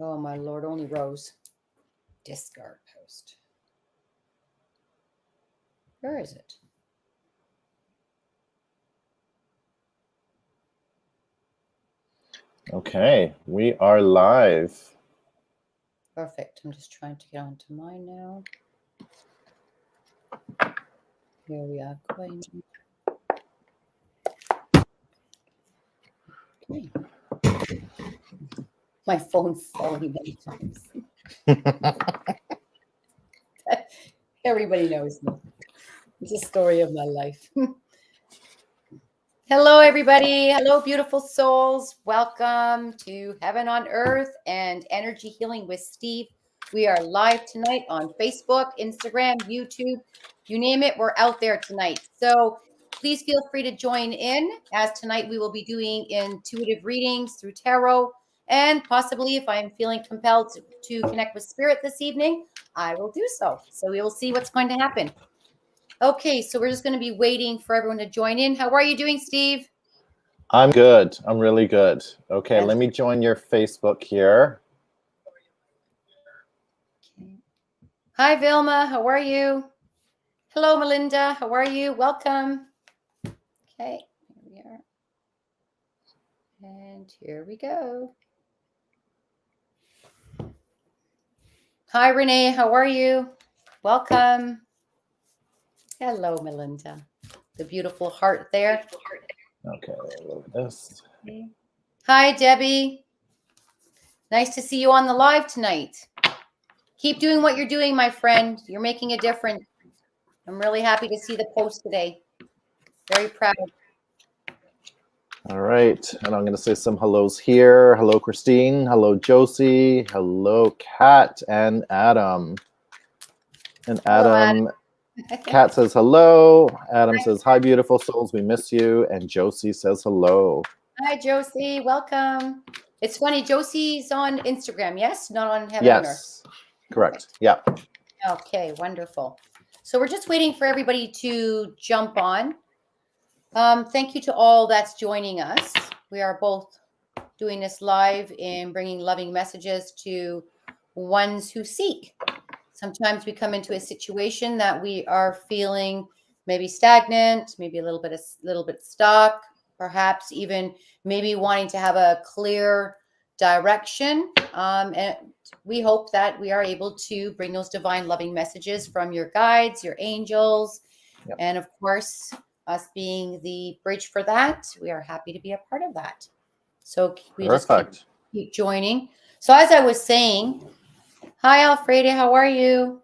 Oh, my Lord, only Rose. Discard post. Where is it? Okay, we are live. Perfect. I'm just trying to get onto mine now. Here we are. Going. Okay. My phone's falling many times. Everybody knows me. It's a story of my life. Hello, everybody. Hello, beautiful souls. Welcome to Heaven on Earth and Energy Healing with Steve. We are live tonight on Facebook, Instagram, YouTube. You name it, we're out there tonight. So please feel free to join in, as tonight we will be doing intuitive readings through tarot. And possibly, if I'm feeling compelled to connect with spirit this evening, I will do so. So we will see what's going to happen. Okay, so we're just going to be waiting for everyone to join in. How are you doing, Steve? I'm good. I'm really good. Okay, That's let me join your Facebook here. Okay. Hi, Vilma. How are you? Hello, Melinda. How are you? Welcome. Okay, here we are. And here we go. Hi, Renee. How are you? Welcome. Hello, Melinda. The beautiful heart there. Okay, look at this. Okay. Hi, Debbie. Nice to see you on the live tonight. Keep doing what you're doing, my friend. You're making a difference. I'm really happy to see the post today. Very proud. All right, and I'm going to say some hellos here. Hello, Christine. Hello, Josie. Hello, Kat and Adam. And Adam, Kat says hello. Adam says, hi, beautiful souls. We miss you. And Josie says hello. Hi, Josie. Welcome. It's funny. Josie's on Instagram, yes? Not on Heaven on Earth. Yes, correct. Yeah. Okay, wonderful. So we're just waiting for everybody to jump on. Thank you to all that's joining us. We are both doing this live and bringing loving messages to ones who seek. Sometimes we come into a situation that we are feeling maybe stagnant, maybe a little bit stuck, perhaps even maybe wanting to have a clear direction. And we hope that we are able to bring those divine loving messages from your guides, your angels, and of course, us being the bridge for that. We are happy to be a part of that. So we just keep joining. So as I was saying, hi, Alfreda, how are you?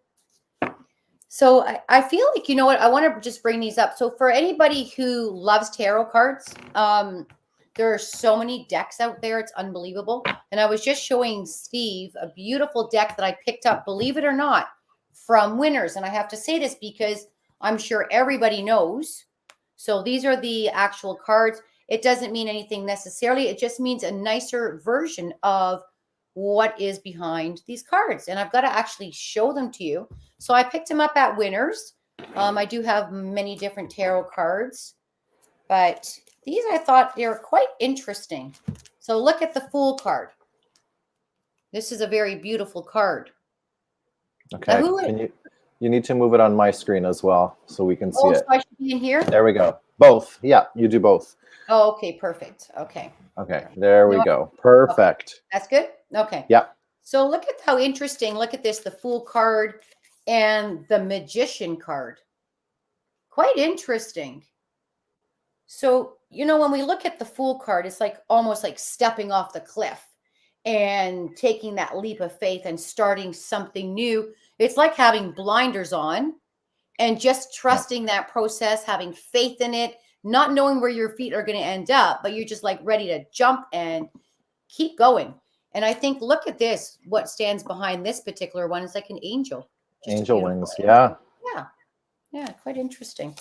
So I feel like, you know what, I want to just bring these up. So for anybody who loves tarot cards, there are so many decks out there. It's unbelievable. And I was just showing Steve a beautiful deck that I picked up, believe it or not, from Winners. And I have to say this because I'm sure everybody knows. So these are the actual cards. It doesn't mean anything necessarily. It just means a nicer version of what is behind these cards. And I've got to actually show them to you. So I picked them up at Winners. I do have many different tarot cards, but these I thought they were quite interesting. So look at the Fool card. This is a very beautiful card. Okay. You need to move it on my screen as well so we can see it. So I should be in here? There we go. Both. Yeah, you do both. Oh, okay. Perfect. Okay. Okay. There we go. Perfect. Okay. That's good? Okay. Yeah. So look at how interesting. Look at this, the Fool card and the Magician card. Quite interesting. So, you know, when we look at the Fool card, it's like almost like stepping off the cliff and taking that leap of faith and starting something new. It's like having blinders on and just trusting that process, having faith in it, not knowing where your feet are going to end up, but you're just like ready to jump and keep going. And I think, look at this, what stands behind this particular one is like an angel. Angel wings, yeah. Yeah, quite interesting.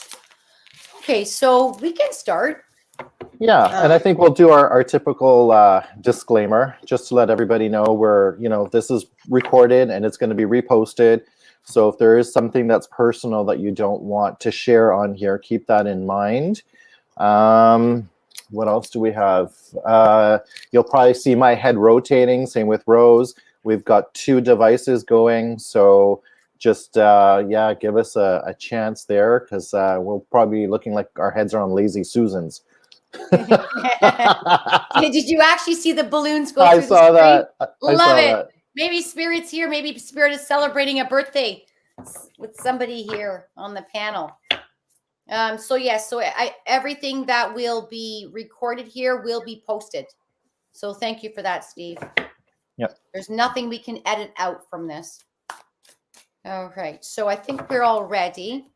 Okay, so we can start. Yeah, and I think we'll do our typical disclaimer just to let everybody know this is recorded and it's going to be reposted. So if there is something that's personal that you don't want to share on here, keep that in mind. What else do we have? You'll probably see my head rotating. Same with Rose. We've got 2 devices going, so just yeah, give us a chance there, because we'll probably be looking like our heads are on Lazy Susans. Did you actually see the balloons go I through the saw screen? that. I Love saw it. that. Maybe Spirit's here. Maybe Spirit is celebrating a birthday with somebody here on the panel. So yes, so everything that will be recorded here will be posted. So thank you for that, Steve. Yep. There's nothing we can edit out from this. All right. So I think we're all ready.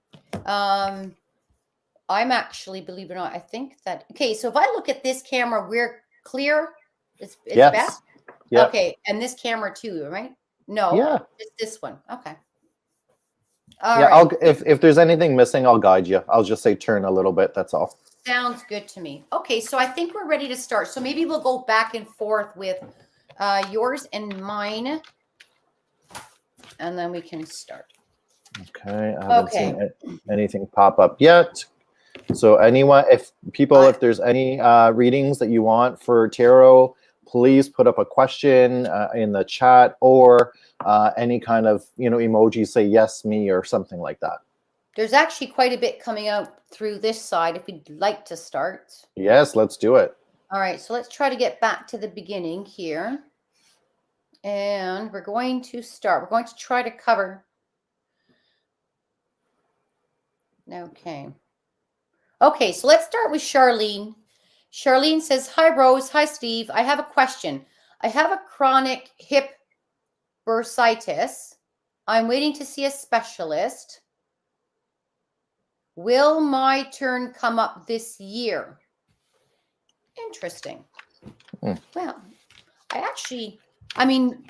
I'm actually, believe it or not, I think that, okay, so if I look at this camera, we're clear. It's Yes. best. Yep. Okay. And this camera too, right? No. Yeah. It's this one. Okay. Yeah. All right. If there's anything missing, I'll guide you. I'll just say turn a little bit. That's all. Sounds good to me. Okay, so I think we're ready to start. So maybe we'll go back and forth with yours and mine, and then we can start. Okay. I haven't seen anything pop up yet. So anyone, if there's any readings that you want for tarot, please put up a question in the chat, or any kind of emoji, say yes, me, or something like that. There's actually quite a bit coming out through this side if we'd like to start. Yes, let's do it. All right, so let's try to get back to the beginning here. And we're going to start. We're going to try to cover. Okay. Okay, so let's start with Charlene. Charlene says, hi, Rose. Hi, Steve. I have a question. I have a chronic hip bursitis. I'm waiting to see a specialist. Will my turn come up this year? Interesting. Well, I mean,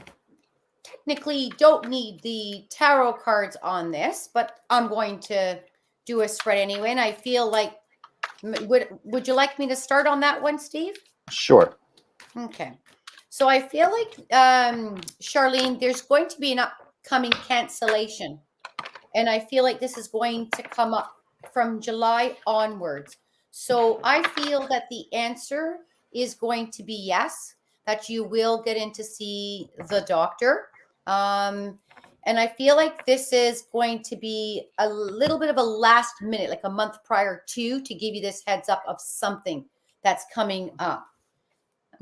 technically don't need the tarot cards on this, but I'm going to do a spread anyway. And I feel like, would you like me to start on that one, Steve? Sure. Okay. So I feel like, Charlene, there's going to be an upcoming cancellation. And I feel like this is going to come up from July onwards. So I feel that the answer is going to be yes, that you will get in to see the doctor. And I feel like this is going to be a little bit of a last minute, like a month prior to give you this heads up of something that's coming up.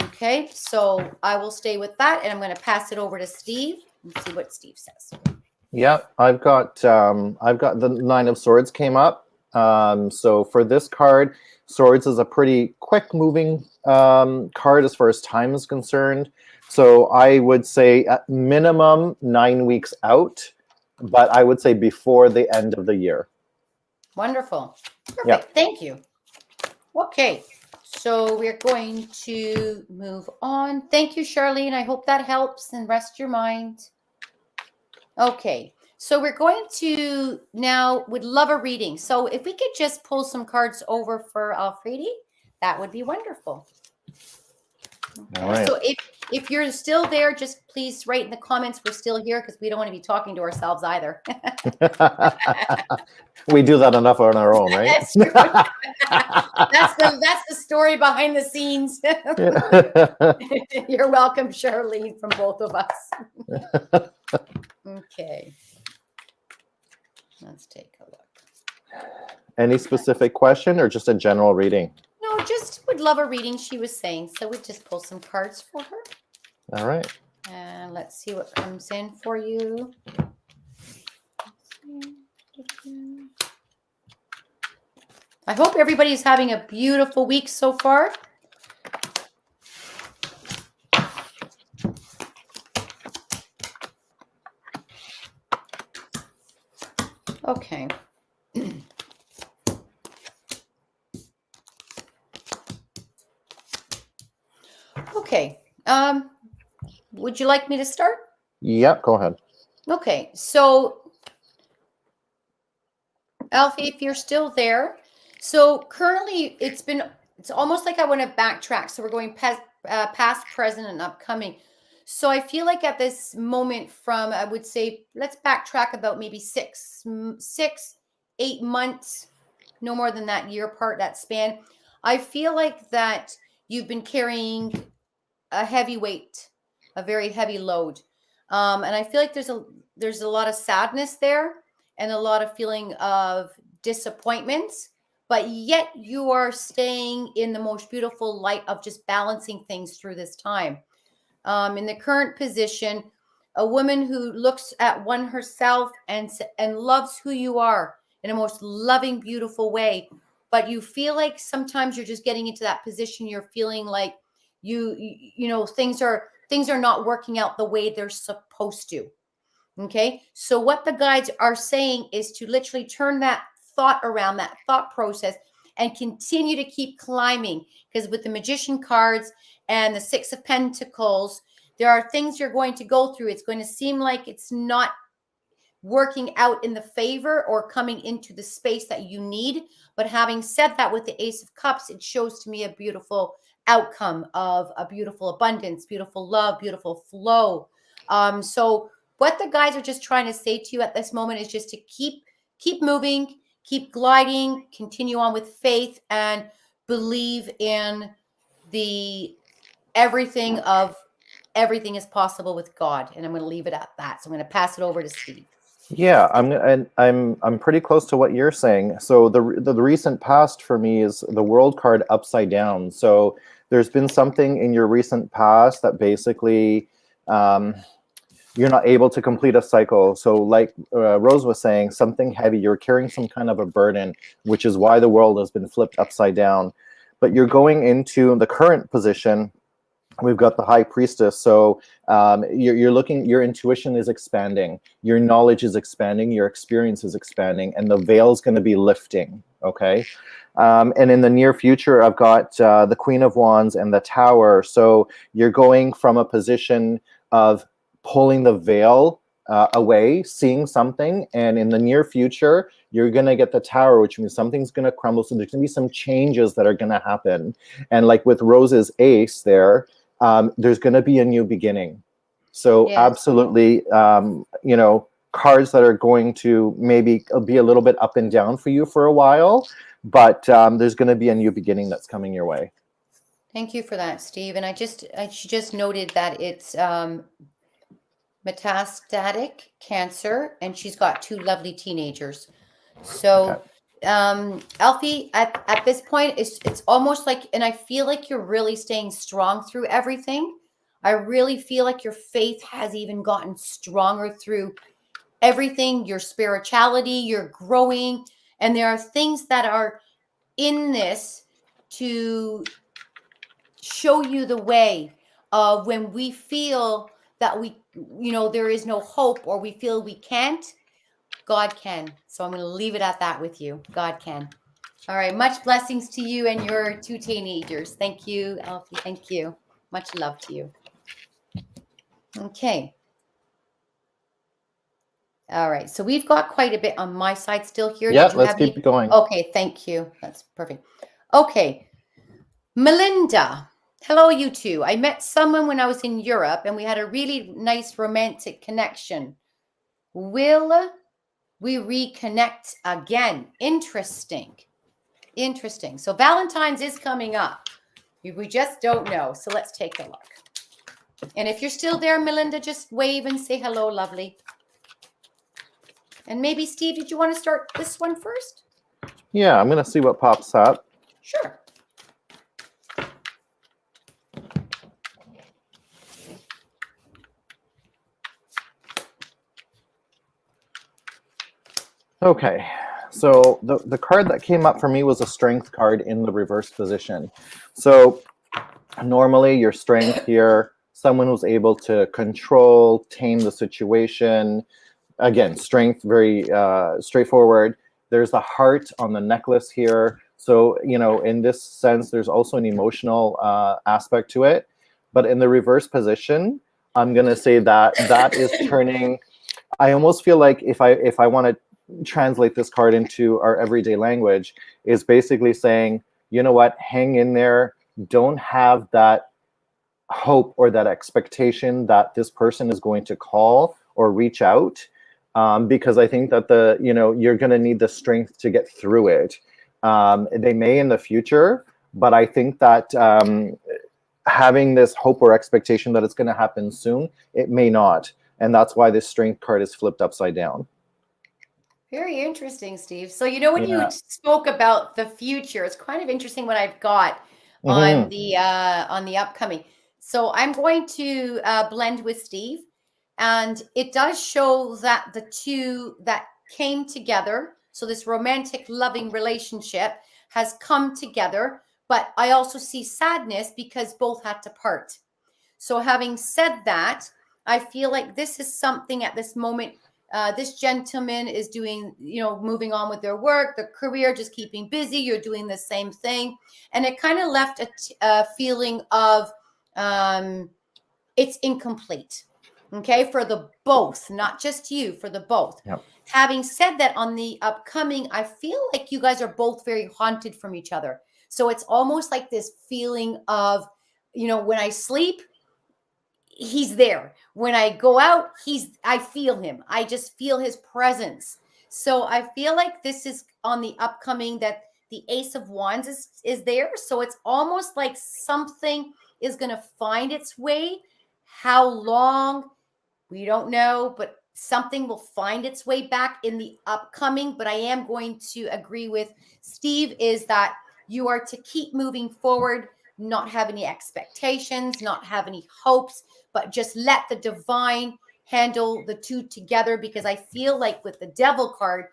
Okay, so I will stay with that, and I'm going to pass it over to Steve and see what Steve says. Yeah, I've got the Nine of Swords came up. So for this card, Swords is a pretty quick moving card as far as time is concerned. So I would say at minimum 9 weeks out, but I would say before the end of the year. Wonderful. Perfect. Yeah. Thank you. Okay. So we're going to move on. Thank you, Charlene. I hope that helps and rest your mind. Okay. So we're going to now would love a reading. So if we could just pull some cards over for Alfredi, that would be wonderful. Okay. All right. So if you're still there, just please write in the comments we're still here, because we don't want to be talking to ourselves either. We do that enough on our own, right? That's true. That's the story behind the scenes. You're welcome, Charlene, from both of us. Okay. Let's take a look. Any specific question or just a general reading? No, just would love a reading, she was saying. So we just pull some cards for her. All right. And let's see what comes in for you. I hope everybody's having a beautiful week so far. Okay. Okay. Would you like me to start? Yep, go ahead. Okay. So, Alfie, if you're still there. So currently it's almost like I want to backtrack. So we're going past, present, and upcoming. So I feel like at this moment from, I would say, let's backtrack about maybe 6, 8 months, no more than that year part, that span. I feel like that you've been carrying a heavy weight, a very heavy load. And I feel like there's a lot of sadness there and a lot of feeling of disappointments, but yet you are staying in the most beautiful light of just balancing things through this time. In the current position, a woman who looks at one herself and loves who you are in a most loving, beautiful way. But you feel like sometimes you're just getting into that position. You're feeling like you know things are not working out the way they're supposed to. Okay, so what the guides are saying is to literally turn that thought around, that thought process, and continue to keep climbing, because with the Magician cards and the Six of Pentacles, there are things you're going to go through. It's going to seem like it's not working out in the favor or coming into the space that you need. But having said that, with the Ace of Cups, it shows to me a beautiful outcome of a beautiful abundance, beautiful love, beautiful flow. So what the guys are just trying to say to you at this moment is just to keep moving, keep gliding, continue on with faith, and believe in the everything is possible with God. And I'm going to leave it at that. So I'm going to pass it over to Steve. Yeah, I'm pretty close to what you're saying. So the recent past for me is the World card upside down. So there's been something in your recent past that basically you're not able to complete a cycle. So like Rose was saying, something heavy, you're carrying some kind of a burden, which is why the world has been flipped upside down. But you're going into the current position. We've got the High Priestess. So you're looking, your intuition is expanding, your knowledge is expanding, your experience is expanding, and the veil is going to be lifting. Okay. And in the near future, I've got the Queen of Wands and the Tower. So you're going from a position of pulling the veil away, seeing something, and in the near future, you're going to get the Tower, which means something's going to crumble. So there's going to be some changes that are going to happen. And like with Rose's Ace there, there's going to be a new beginning. So yes. Absolutely, you know, cards that are going to maybe be a little bit up and down for you for a while, but there's going to be a new beginning that's coming your way. Thank you for that, Steve. And she just noted that it's metastatic cancer, and she's got 2 lovely teenagers. So okay. Alfie, at this point, it's almost like, and I feel like you're really staying strong through everything. I really feel like your faith has even gotten stronger through everything, your spirituality, you're growing, and there are things that are in this to show you the way of when we feel that there is no hope, or we feel we can't, God can. So I'm going to leave it at that with you. God can. All right. Much blessings to you and your 2 teenagers. Thank you, Alfie. Thank you. Much love to you. Okay. All right. So we've got quite a bit on my side still here. Yeah, let's keep going. Okay. Thank you. That's perfect. Okay. Melinda. Hello, you two. I met someone when I was in Europe, and we had a really nice romantic connection. Will we reconnect again? Interesting. Interesting. So Valentine's is coming up. We just don't know. So let's take a look. And if you're still there, Melinda, just wave and say hello, lovely. And maybe, Steve, did you want to start this one first? Yeah, I'm going to see what pops up. Sure. Okay, so the card that came up for me was a Strength card in the reverse position. So normally your Strength here, someone who's able to control, tame the situation. Again, Strength, very straightforward. There's the heart on the necklace here. So, you know, in this sense, there's also an emotional aspect to it. But in the reverse position, I'm going to say that that is turning, I almost feel like if I want to translate this card into our everyday language, is basically saying, you know what, hang in there. Don't have that hope or that expectation that this person is going to call or reach out, because I think that you're going to need the strength to get through it. They may in the future, but I think that having this hope or expectation that it's going to happen soon, it may not. And that's why this Strength card is flipped upside down. Very interesting, Steve. So, you know, when you Yeah. spoke about the future, it's kind of interesting what I've got Mhm. on the upcoming. So I'm going to blend with Steve, and it does show that the two that came together, so this romantic, loving relationship has come together, but I also see sadness because both had to part. So having said that, I feel like this is something at this moment. This gentleman is doing, you know, moving on with their work, their career, just keeping busy. You're doing the same thing. And it kind of left a feeling of it's incomplete. Okay. For the both, not just you, for the both. Yep. Having said that, on the upcoming, I feel like you guys are both very haunted from each other. So it's almost like this feeling of, you know, when I sleep, he's there. When I go out, I feel him. I just feel his presence. So I feel like this is on the upcoming, that the Ace of Wands is there. So it's almost like something is going to find its way. How long, we don't know, but something will find its way back in the upcoming. But I am going to agree with Steve, is that you are to keep moving forward, not have any expectations, not have any hopes, but just let the divine handle the two together. Because I feel like with the Devil card,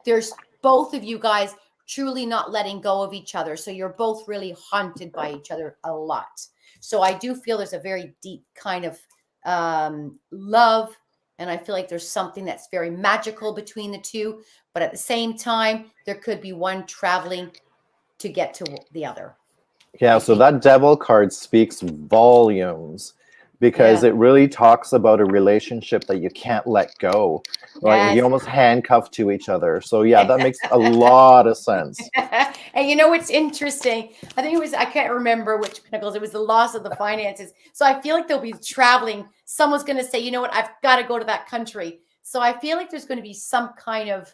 there's both of you guys truly not letting go of each other. So you're both really haunted by each other a lot. So I do feel there's a very deep kind of love, and I feel like there's something that's very magical between the two, but at the same time there could be one traveling to get to the other. Yeah, I so think. that Devil card speaks volumes because Yeah. it really talks about a relationship that you can't let go. Like you Yes. almost handcuffed to each other. So yeah, that makes a lot of sense. And you know what's interesting? I think it was, I can't remember which Pentacles, it was the loss of the finances. So I feel like they'll be traveling. Someone's going to say, you know what, I've got to go to that country. So I feel like there's going to be some kind of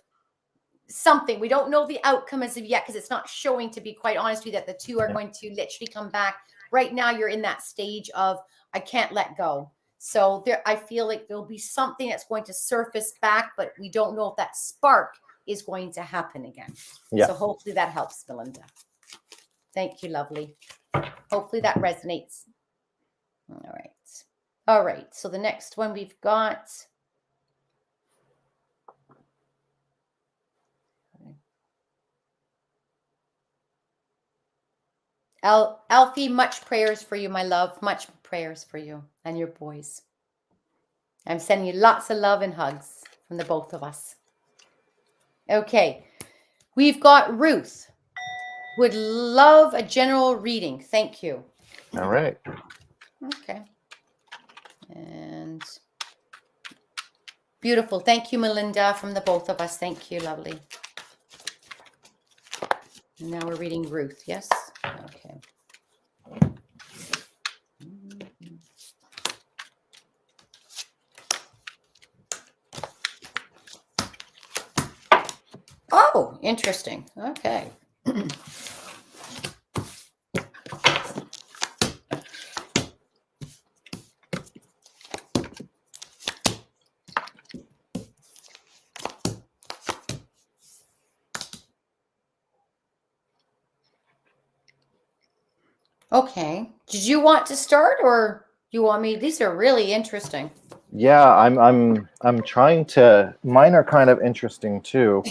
something. We don't know the outcome as of yet because it's not showing, to be quite honest with you, that the two are going to literally come back. Right now, you're in that stage of, I can't let go. So there, I feel like there'll be something that's going to surface back, but we don't know if that spark is going to happen again. Yeah. So hopefully that helps, Melinda. Thank you, lovely. Hopefully that resonates. All right. All right. So the next one we've got. Alfie, much prayers for you, my love. Much prayers for you and your boys. I'm sending you lots of love and hugs from the both of us. Okay. We've got Ruth. Would love a general reading. Thank you. All right. Okay. And beautiful. Thank you, Melinda, from the both of us. Thank you, lovely. And now we're reading Ruth. Yes? Okay. Oh, interesting. Okay. Okay. Did you want to start, or you want me? These are really interesting. Yeah, I'm trying to. Mine are kind of interesting too.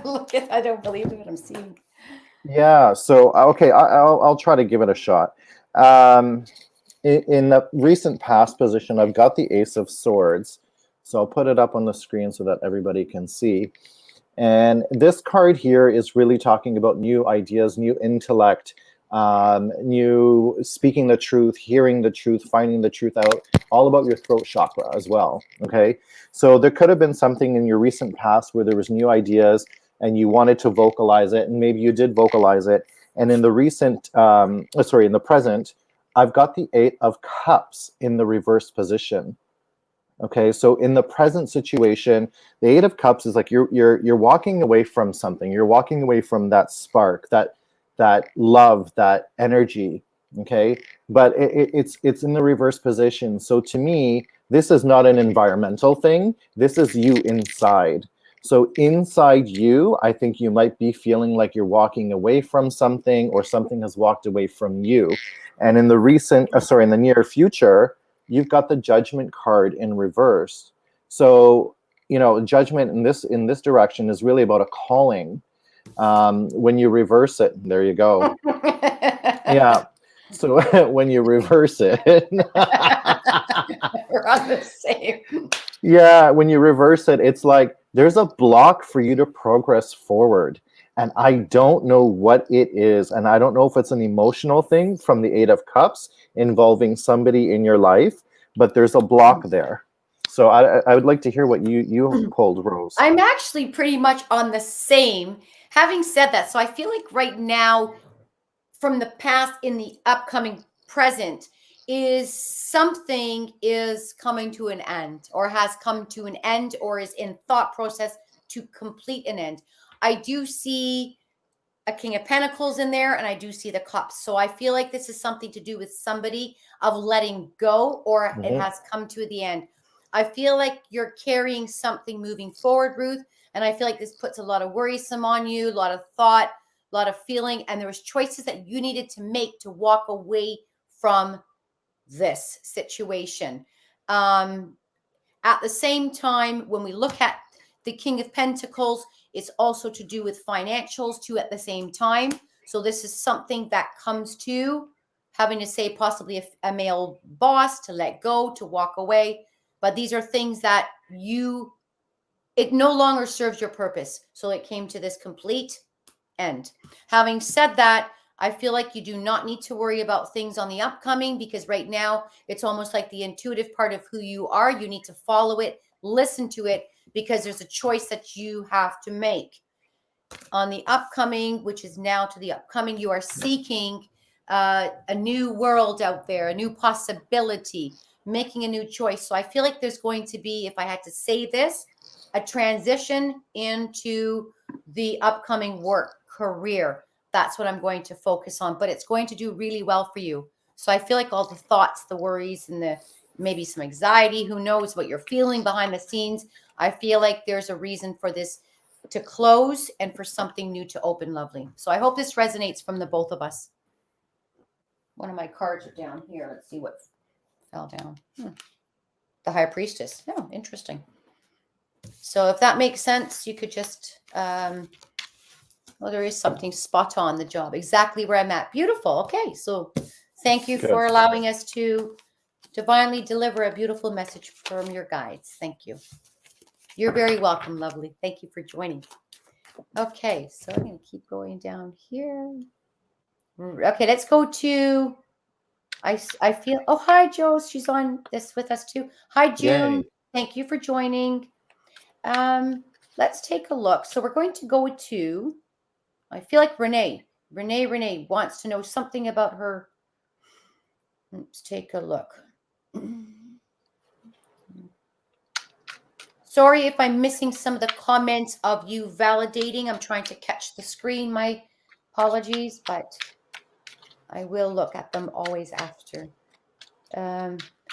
Look at, I don't believe what I'm seeing. Yeah. So okay, I'll try to give it a shot. In the recent past position, I've got the Ace of Swords. So I'll put it up on the screen so that everybody can see. And this card here is really talking about new ideas, new intellect, new speaking the truth, hearing the truth, finding the truth out, all about your throat chakra as well. Okay. So there could have been something in your recent past where there was new ideas and you wanted to vocalize it, and maybe you did vocalize it. And in the recent, in the present, I've got the Eight of Cups in the reverse position. Okay, so in the present situation, the Eight of Cups is like you're walking away from something. You're walking away from that spark, that that love, that energy. Okay, but it's in the reverse position. So to me, this is not an environmental thing. This is you inside. So inside you, I think you might be feeling like you're walking away from something, or something has walked away from you. And in the in the near future, you've got the Judgment card in reverse. So, judgment in this direction is really about a calling. When you reverse it, there you go. Yeah. So when you reverse it, We're on the same. yeah, when you reverse it, it's like there's a block for you to progress forward. And I don't know what it is. And I don't know if it's an emotional thing from the Eight of Cups involving somebody in your life, but there's a block there. So I would like to hear what you pulled, Rose. I'm actually pretty much on the same. Having said that, so I feel like right now, from the past in the upcoming present, is something is coming to an end, or has come to an end, or is in thought process to complete an end. I do see a King of Pentacles in there, and I do see the Cups. So I feel like this is something to do with somebody of letting go, or it has come to the end. I feel like you're carrying something moving forward, Ruth, and I feel like this puts a lot of worrisome on you, a lot of thought, a lot of feeling, and there was choices that you needed to make to walk away from this situation. At the same time, when we look at the King of Pentacles, it's also to do with financials too at the same time. So this is something that comes to having to say possibly a male boss to let go, to walk away. But these are things that it no longer serves your purpose. So it came to this complete end. Having said that, I feel like you do not need to worry about things on the upcoming, because right now it's almost like the intuitive part of who you are. You need to follow it, listen to it, because there's a choice that you have to make. On the upcoming, which is now to the upcoming, you are seeking a new world out there, a new possibility, making a new choice. So I feel like there's going to be, if I had to say this, a transition into the upcoming work career. That's what I'm going to focus on, but it's going to do really well for you. So I feel like all the thoughts, the worries, and the maybe some anxiety, who knows what you're feeling behind the scenes. I feel like there's a reason for this to close and for something new to open, lovely. So I hope this resonates from the both of us. One of my cards are down here. Let's see what fell down. The High Priestess. Oh, interesting. So if that makes sense, you could just, well, there is something spot on the job, exactly where I'm at. Beautiful. Okay. So thank you for allowing us to divinely deliver a beautiful message from your guides. Thank you. You're very welcome, lovely. Thank you for joining. Okay. So I'm going to keep going down here. Okay. Let's go to, I feel, oh, hi, Joe. She's on this with us too. Hi, June. Yay. Thank you for joining. Let's take a look. So we're going to go to, I feel like Renee wants to know something about her. Let's take a look. Sorry if I'm missing some of the comments of you validating. I'm trying to catch the screen. My apologies, but I will look at them always after.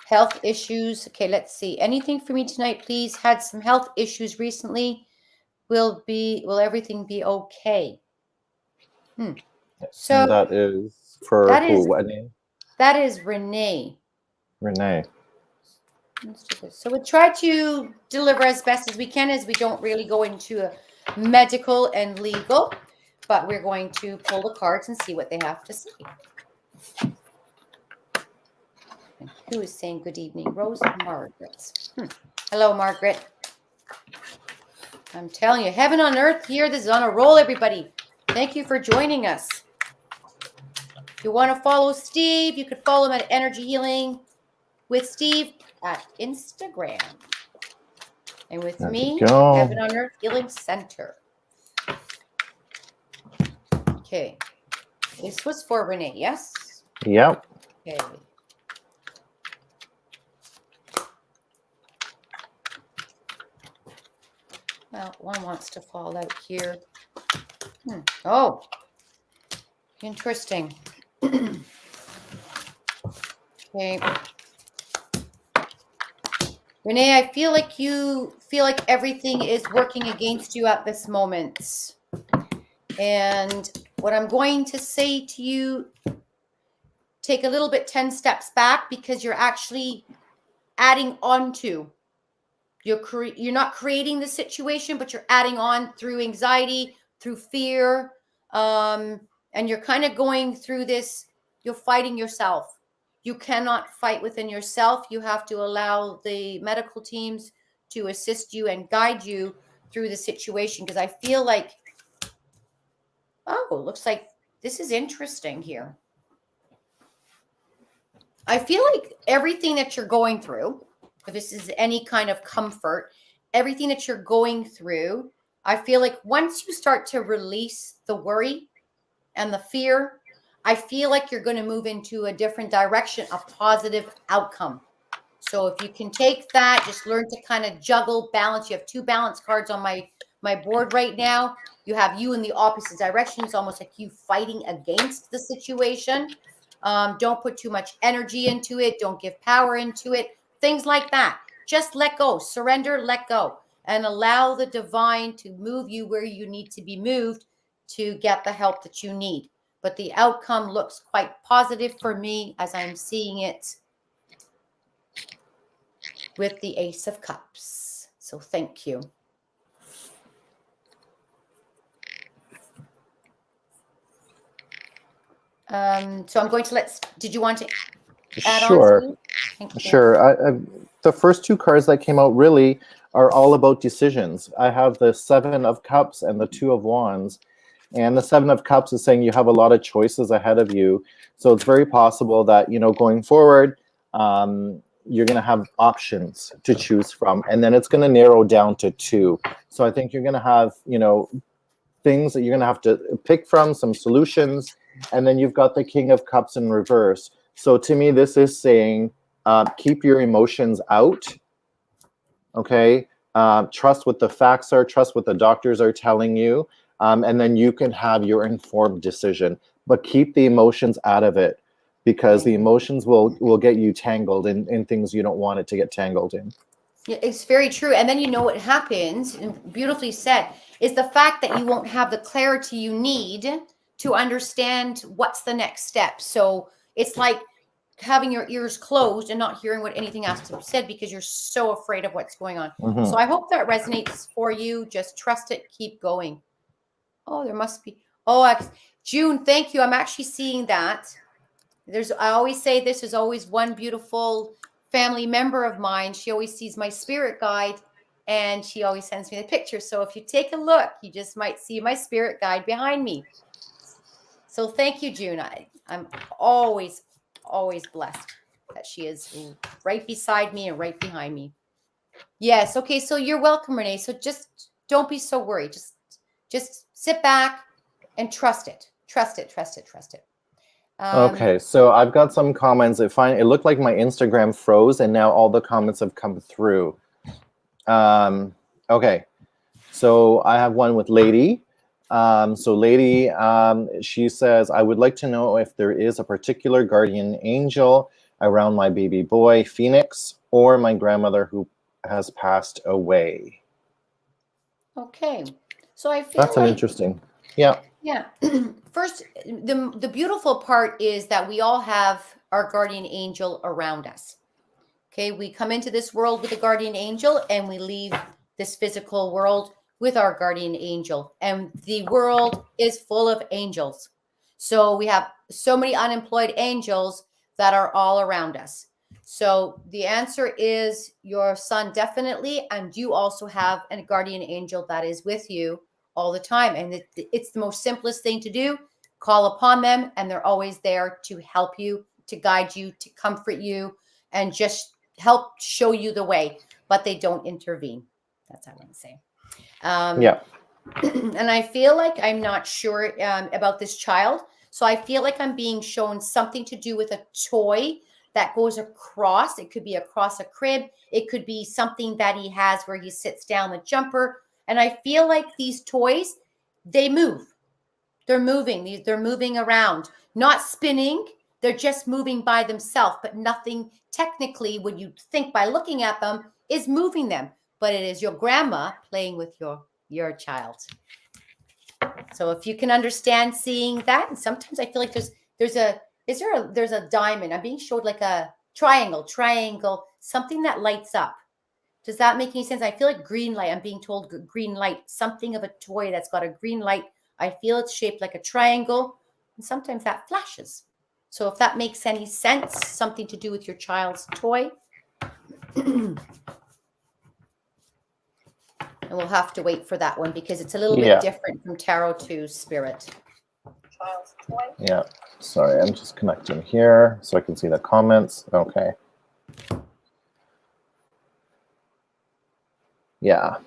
Health issues. Okay, let's see. Anything for me tonight, please? Had some health issues recently. Will everything be okay? So and that is for who? What name? That is Renee. Renee. So we'll try to deliver as best as we can, as we don't really go into a medical and legal, but we're going to pull the cards and see what they have to say. And who is saying good evening? Rose and Margaret. Hello, Margaret. I'm telling you, heaven on earth here. This is on a roll, everybody. Thank you for joining us. If you want to follow Steve, you could follow him at Energy Healing with Steve at Instagram. And with me, Heaven on Earth Healing Center. Okay. This was for Renee, yes? Yep. Okay. Well, one wants to fall out here. Oh. Interesting. Okay. Renee, I feel like you feel like everything is working against you at this moment. And what I'm going to say to you, take a little bit 10 steps back, because you're actually adding on to. You're not creating the situation, but you're adding on through anxiety, through fear, and you're kind of going through this. You're fighting yourself. You cannot fight within yourself. You have to allow the medical teams to assist you and guide you through the situation, because I feel like, oh, it looks like this is interesting here. I feel like everything that you're going through, if this is any kind of comfort, everything that you're going through, I feel like once you start to release the worry and the fear, I feel like you're going to move into a different direction, a positive outcome. So if you can take that, just learn to kind of juggle, balance. You have 2 balance cards on my board right now. You have you in the opposite direction. It's almost like you fighting against the situation. Don't put too much energy into it. Don't give power into it. Things like that. Just let go, surrender, let go, and allow the divine to move you where you need to be moved to get the help that you need. But the outcome looks quite positive for me as I'm seeing it with the Ace of Cups. So thank you. So I'm going to did you want to add Sure. on? Thank you. Sure. The first 2 cards that came out really are all about decisions. I have the 7 of Cups and the 2 of Wands. And the 7 of Cups is saying you have a lot of choices ahead of you. So it's very possible that, going forward, you're going to have options to choose from. And then it's going to narrow down to 2. So I think you're going to have, things that you're going to have to pick from, some solutions. And then you've got the King of Cups in reverse. So to me, this is saying, keep your emotions out. Okay. Trust what the facts are, trust what the doctors are telling you. And then you can have your informed decision, but keep the emotions out of it, because the emotions will get you tangled in things you don't want it to get tangled in. Yeah, it's very true. And then what happens, and beautifully said, is the fact that you won't have the clarity you need to understand what's the next step. So it's like having your ears closed and not hearing what anything else to be said, because you're so afraid of what's going on. Mm-hmm. So I hope that resonates for you. Just trust it. Keep going. Oh, there must be. Oh, June, thank you. I'm actually seeing that. I always say this is always one beautiful family member of mine. She always sees my spirit guide, and she always sends me the picture. So if you take a look, you just might see my spirit guide behind me. So thank you, June. I'm always blessed that she is right beside me and right behind me. Yes. Okay. So you're welcome, Renee. So just don't be so worried. Just sit back and trust it. Trust it. Trust it. Trust it. Okay, so I've got some comments. It looked like my Instagram froze, and now all the comments have come through. Okay, so I have one with Lady. So Lady, she says, I would like to know if there is a particular guardian angel around my baby boy, Phoenix, or my grandmother who has passed away. Okay, so I feel that's an interesting. Yeah. Yeah. First, the beautiful part is that we all have our guardian angel around us. Okay, we come into this world with a guardian angel, and we leave this physical world with our guardian angel. And the world is full of angels. So we have so many unemployed angels that are all around us. So the answer is your son, definitely. And you also have a guardian angel that is with you all the time. And it's the most simplest thing to do. Call upon them, and they're always there to help you, to guide you, to comfort you, and just help show you the way, but they don't intervene. That's what I want to say. Yeah. And I feel like I'm not sure about this child. So I feel like I'm being shown something to do with a toy that goes across. It could be across a crib. It could be something that he has where he sits down the jumper. And I feel like these toys, they move. They're moving. They're moving around, not spinning. They're just moving by themselves, but nothing technically, when you think by looking at them, is moving them. But it is your grandma playing with your child. So if you can understand seeing that, and sometimes I feel like there's a diamond. I'm being showed like a triangle, something that lights up. Does that make any sense? I feel like green light. I'm being told green light, something of a toy that's got a green light. I feel it's shaped like a triangle, and sometimes that flashes. So if that makes any sense, something to do with your child's toy. And we'll have to wait for that one because it's a little bit different from tarot to spirit. Child's toy. Yeah. Sorry, I'm just connecting here so I can see the comments. Okay. Yeah.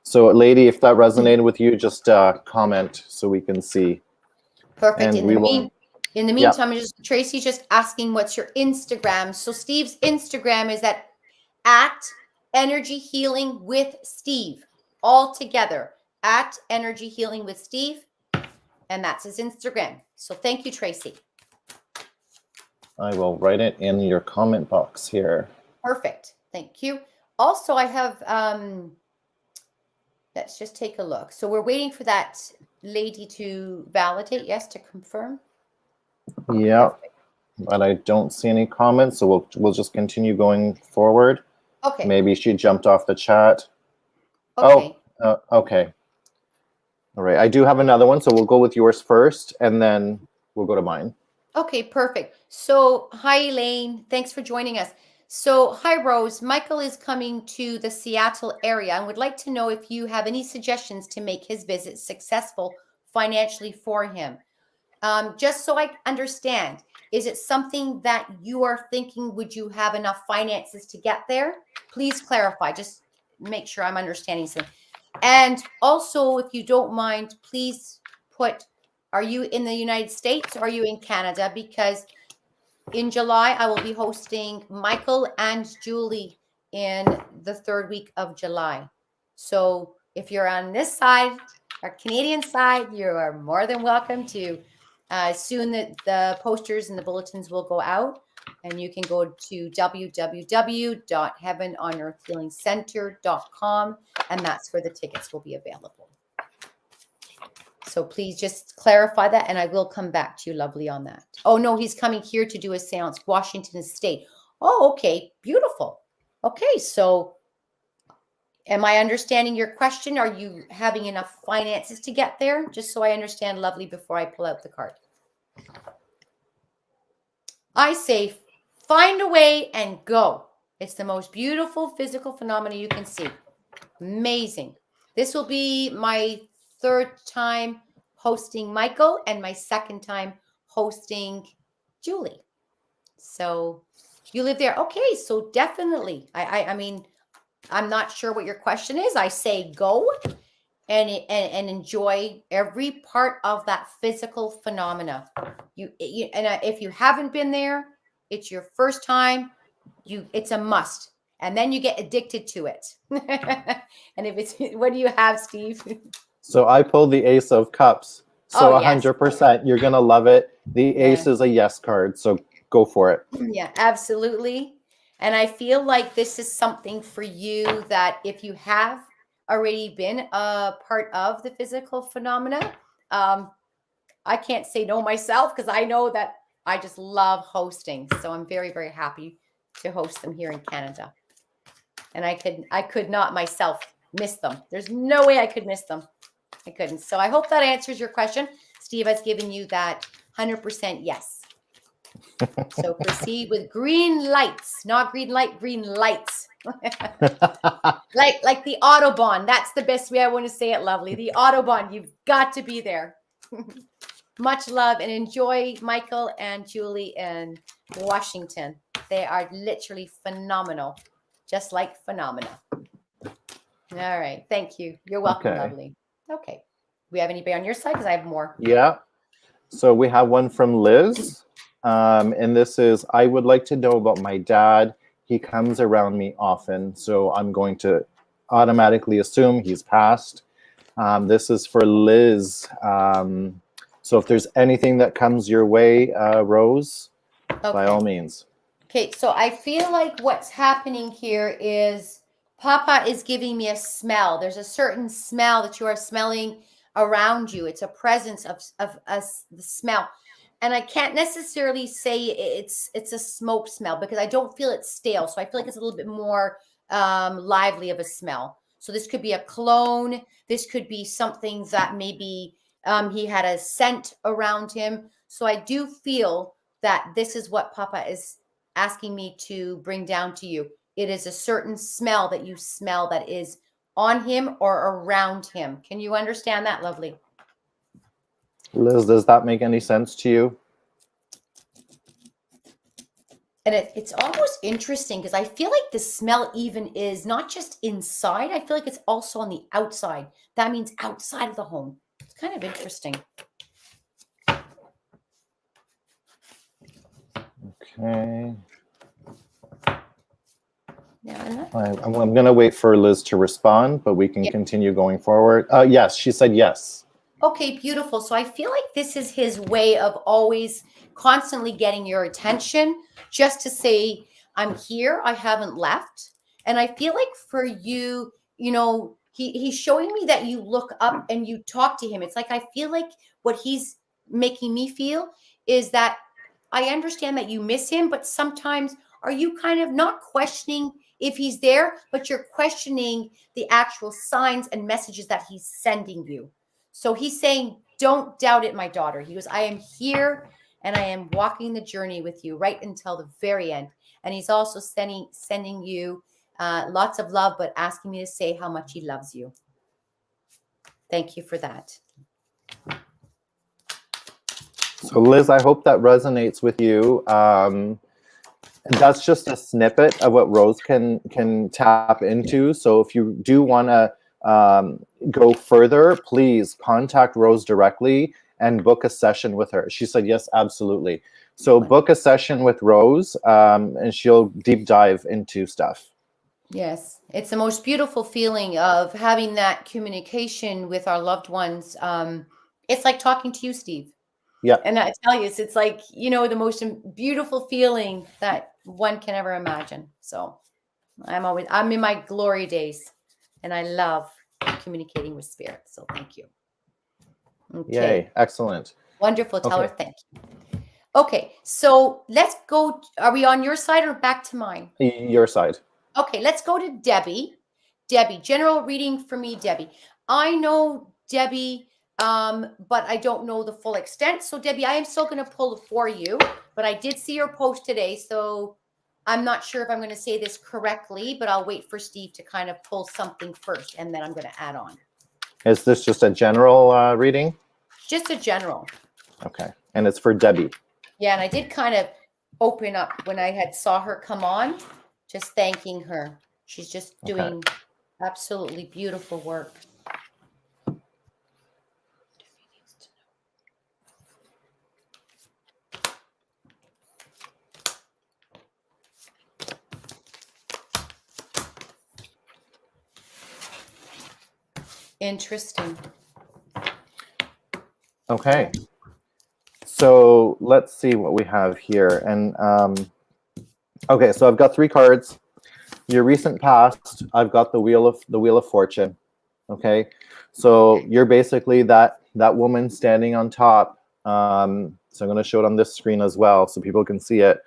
So, lady, if that resonated with you, just comment so we can see. Perfect. In the meantime, Tracy's just asking what's your Instagram. So Steve's Instagram is at Energy Healing with Steve. All together, at Energy Healing with Steve. And that's his Instagram. So thank you, Tracy. I will write it in your comment box here. Perfect. Thank you. Also, I have, let's just take a look. So we're waiting for that lady to validate, yes, to confirm. Yeah, but I don't see any comments, so we'll just continue going forward. Okay. Maybe she jumped off the chat. Okay. Oh, okay. All right. I do have another one, so we'll go with yours first, and then we'll go to mine. Okay, perfect. So, hi, Elaine. Thanks for joining us. So, hi, Rose. Michael is coming to the Seattle area and would like to know if you have any suggestions to make his visit successful financially for him. Just so I understand, is it something that you are thinking, would you have enough finances to get there? Please clarify. Just make sure I'm understanding something. And also, if you don't mind, please put, are you in the United States or are you in Canada? Because in July, I will be hosting Michael and Julie in the third week of July. So if you're on this side, our Canadian side, you are more than welcome to. Soon the posters and the bulletins will go out, and you can go to www.heavenonearthhealingcenter.com, and that's where the tickets will be available. So please just clarify that, and I will come back to you, lovely, on that. Oh, no, he's coming here to do a seance, Washington State. Oh, okay, beautiful. Okay, so am I understanding your question? Are you having enough finances to get there? Just so I understand, lovely, before I pull out the card. I say find a way and go. It's the most beautiful physical phenomenon you can see. Amazing. This will be my third time hosting Michael and my second time hosting Julie. So you live there. Okay, so definitely. I mean, I'm not sure what your question is. I say go and enjoy every part of that physical phenomena. If you haven't been there, it's your first time. It's a must, and then you get addicted to it. And if it's, what do you have, Steve? So I pulled the Ace of Cups. So 100%, you're gonna love it. The Ace is a yes card, so go for it. Yeah, absolutely. And I feel like this is something for you that if you have already been a part of the physical phenomena, I can't say no myself because I know that I just love hosting. So I'm very, very happy to host them here in Canada. And I could not myself miss them. There's no way I could miss them. I couldn't. So I hope that answers your question. Steve has given you that 100% yes. So proceed with green lights, not green light, green lights. like the Autobahn. That's the best way I want to say it, lovely. The Autobahn, you've got to be there. Much love and enjoy Michael and Julie in Washington. They are literally phenomenal, just like phenomena. All right. Thank you. You're welcome, lovely. Okay. We have anybody on your side? Because I have more. Yeah. So we have one from Liz. And this is, I would like to know about my dad. He comes around me often, so I'm going to automatically assume he's passed. This is for Liz. So if there's anything that comes your way, Rose, by all means. Okay, so I feel like what's happening here is Papa is giving me a smell. There's a certain smell that you are smelling around you. It's a presence of the smell. And I can't necessarily say it's a smoke smell because I don't feel it's stale. So I feel like it's a little bit more lively of a smell. So this could be a cologne. This could be something that maybe he had a scent around him. So I do feel that this is what Papa is asking me to bring down to you. It is a certain smell that you smell that is on him or around him. Can you understand that, lovely? Liz, does that make any sense to you? And it's almost interesting because I feel like the smell even is not just inside. I feel like it's also on the outside. That means outside of the home. It's kind of interesting. Okay. Yeah, I'm going to wait for Liz to respond, but we can continue going forward. Yes, she said yes. Okay, beautiful. So I feel like this is his way of always constantly getting your attention, just to say, I'm here, I haven't left. And I feel like for you, you know, he's showing me that you look up and you talk to him. It's like I feel like what he's making me feel is that I understand that you miss him, but sometimes are you kind of not questioning if he's there, but you're questioning the actual signs and messages that he's sending you. So he's saying, don't doubt it, my daughter. He goes, I am here and I am walking the journey with you right until the very end. And he's also sending you lots of love, but asking me to say how much he loves you. Thank you for that. So Liz, I hope that resonates with you. That's just a snippet of what Rose can tap into. So if you do want to go further, please contact Rose directly and book a session with her. She said, yes, absolutely. So book a session with Rose and she'll deep dive into stuff. Yes, it's the most beautiful feeling of having that communication with our loved ones. It's like talking to you, Steve. Yeah. And I tell you, it's like, you know, the most beautiful feeling that one can ever imagine. So I'm in my glory days and I love communicating with spirit. So thank you. Okay. Yay. Excellent. Wonderful. Tell her thank you. Okay. So let's go. Are we on your side or back to mine? Your side. Okay. Let's go to Debbie. Debbie, general reading for me, Debbie. I know Debbie, but I don't know the full extent. So Debbie, I am still going to pull it for you, but I did see your post today. So I'm not sure if I'm going to say this correctly, but I'll wait for Steve to kind of pull something first, and then I'm going to add on. Is this just a general reading? Just a general. Okay. And it's for Debbie. Yeah, and I did kind of open up when I saw her come on, just thanking her. She's just doing absolutely beautiful work. Interesting. Okay. So let's see what we have here. And okay, so I've got 3 cards. Your recent past, I've got the Wheel of Fortune. Okay. So you're basically that woman standing on top. So I'm going to show it on this screen as well so people can see it.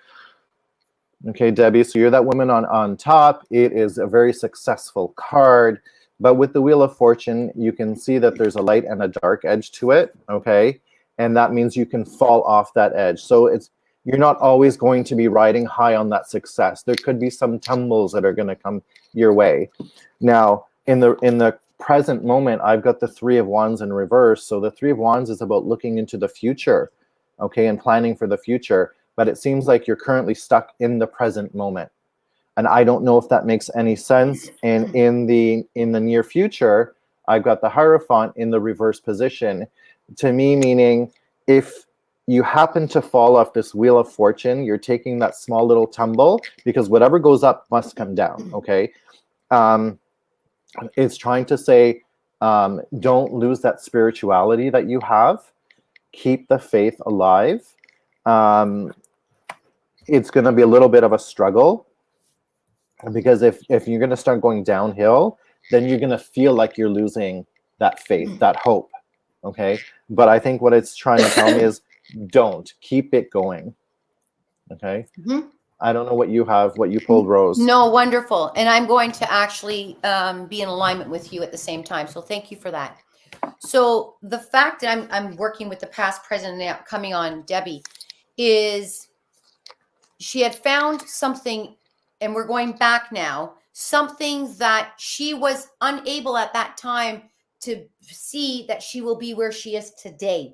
Okay, Debbie, so you're that woman on top. It is a very successful card. But with the Wheel of Fortune, you can see that there's a light and a dark edge to it, okay? And that means you can fall off that edge. So you're not always going to be riding high on that success. There could be some tumbles that are going to come your way. Now, in the present moment, I've got the 3 of Wands in reverse. So the 3 of Wands is about looking into the future, okay, and planning for the future. But it seems like you're currently stuck in the present moment. And I don't know if that makes any sense. And in the near future, I've got the Hierophant in the reverse position. To me, meaning if you happen to fall off this Wheel of Fortune, you're taking that small little tumble because whatever goes up must come down, okay? It's trying to say, don't lose that spirituality that you have. keep the faith alive. It's going to be a little bit of a struggle, because if you're going to start going downhill, then you're going to feel like you're losing that faith, that hope. Okay. But I think what it's trying to tell me is don't, keep it going. Okay. Mm-hmm. I don't know what you pulled, Rose. No, wonderful. And I'm going to actually be in alignment with you at the same time. So thank you for that. So the fact that I'm working with the past, present, and now coming on Debbie is she had found something, and we're going back now, something that she was unable at that time to see that she will be where she is today.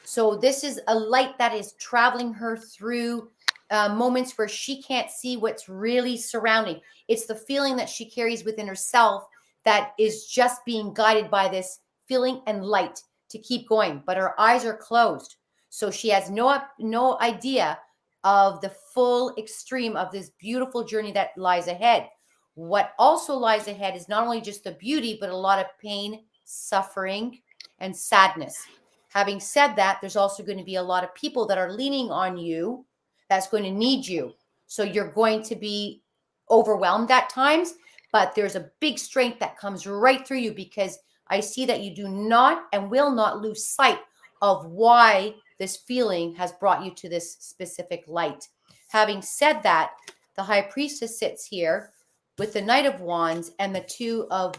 So this is a light that is traveling her through moments where she can't see what's really surrounding. It's the feeling that she carries within herself that is just being guided by this feeling and light to keep going. But her eyes are closed. So she has no idea of the full extreme of this beautiful journey that lies ahead. What also lies ahead is not only just the beauty, but a lot of pain, suffering, and sadness. Having said that, there's also going to be a lot of people that are leaning on you that's going to need you. So you're going to be overwhelmed at times, but there's a big strength that comes right through you, because I see that you do not and will not lose sight of why this feeling has brought you to this specific light. Having said that, the High Priestess sits here with the Knight of Wands and the Two of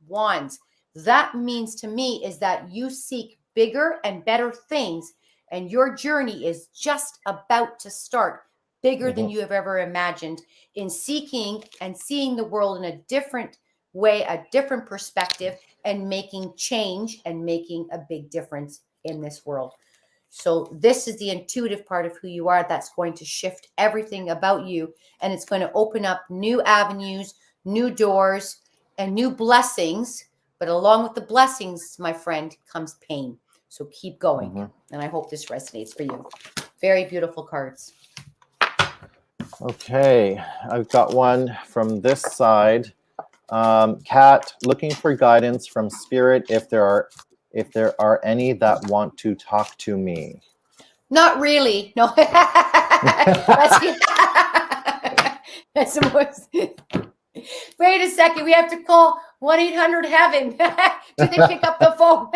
Wands. That means to me is that you seek bigger and better things, and your journey is just about to start, bigger than you have ever imagined, in seeking and seeing the world in a different way, a different perspective, and making change and making a big difference in this world. So this is the intuitive part of who you are that's going to shift everything about you, and it's going to open up new avenues, new doors, and new blessings. But along with the blessings, my friend, comes pain. So keep going. And I hope this resonates for you. Very beautiful cards. Okay, I've got one from this side. Kat, looking for guidance from spirit if there are any that want to talk to me. Not really. No. That's the most. Wait a second. We have to call 1-800-HEAVEN. Do they pick up the phone?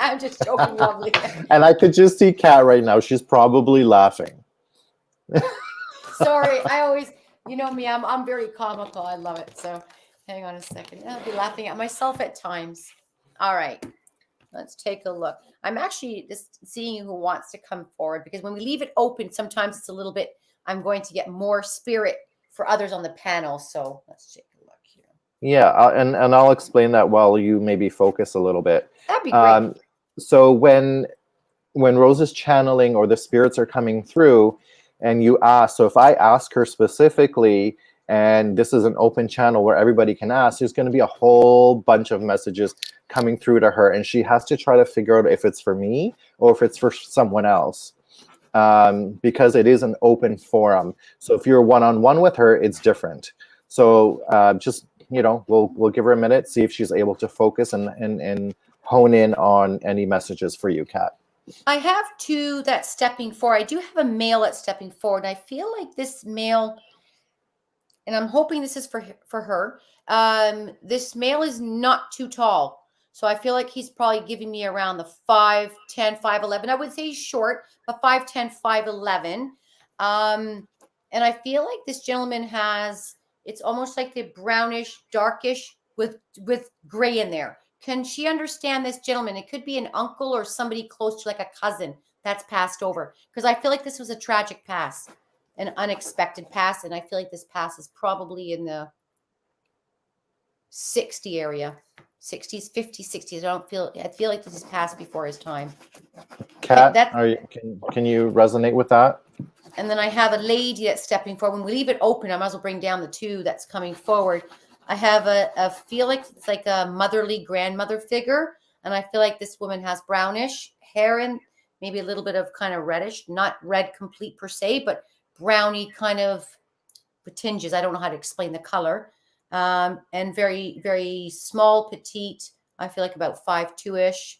I'm just joking, lovely. And I could just see Kat right now. She's probably laughing. Sorry. I always, you know me, I'm very comical. I love it. So hang on a second. I'll be laughing at myself at times. All right. Let's take a look. I'm actually just seeing who wants to come forward, because when we leave it open, sometimes it's a little bit, I'm going to get more spirit for others on the panel. So let's take a look here. Yeah, and I'll explain that while you maybe focus a little bit. That'd be great. So when Rose is channeling or the spirits are coming through and you ask, so if I ask her specifically, and this is an open channel where everybody can ask, there's going to be a whole bunch of messages coming through to her, and she has to try to figure out if it's for me or if it's for someone else, because it is an open forum. So if you're one-on-one with her, it's different. So just, we'll give her a minute, see if she's able to focus and hone in on any messages for you, Kat. I have two that's stepping forward. I do have a male that's stepping forward. I feel like this male, and I'm hoping this is for her. This male is not too tall. So I feel like he's probably giving me around the 5'10", 5'11". I would say he's short, but 5'10", 5'11". And I feel like this gentleman has, it's almost like the brownish, darkish with gray in there. Can she understand this gentleman? It could be an uncle or somebody close to like a cousin that's passed over. Because I feel like this was a tragic pass, an unexpected pass. And I feel like this pass is probably in the 60 area. 60s, 50s, 60s. I feel like this is passed before his time. Kat, can you resonate with that? And then I have a lady that's stepping forward. When we leave it open, I might as well bring down the two that's coming forward. I have a feel like it's like a motherly grandmother figure. And I feel like this woman has brownish hair and maybe a little bit of kind of reddish, not red complete per se, but browny kind of tinges. I don't know how to explain the color. And very, very small, petite. I feel like about 5'2"-ish.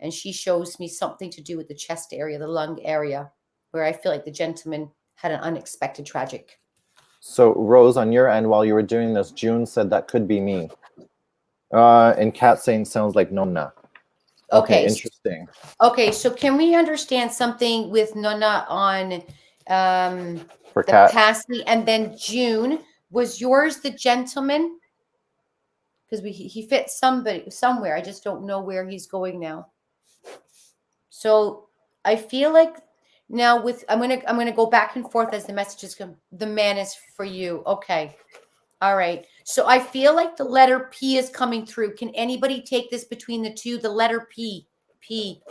And she shows me something to do with the chest area, the lung area, where I feel like the gentleman had an unexpected tragic. So Rose, on your end, while you were doing this, June said that could be me. And Kat saying sounds like Nonna. Okay, interesting. Okay, so can we understand something with Nonna on For the Kat. passing, and then June, was yours the gentleman? Because he fit somebody somewhere. I just don't know where he's going now. So I feel like now with I'm gonna go back and forth as the messages come. The man is for you. Okay. All right. So I feel like the letter P is coming through. Can anybody take this between the two? The letter P. P.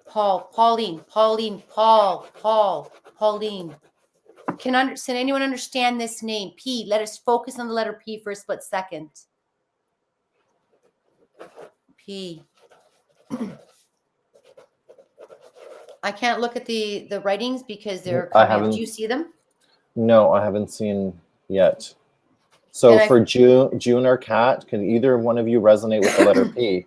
Pauline. Can anyone understand this name? P. Let us focus on the letter P for a split second. P. I can't look at the writings because they're coming up. Do you see them? No, I haven't seen yet. So for June or Kat, can either one of you resonate with the letter P?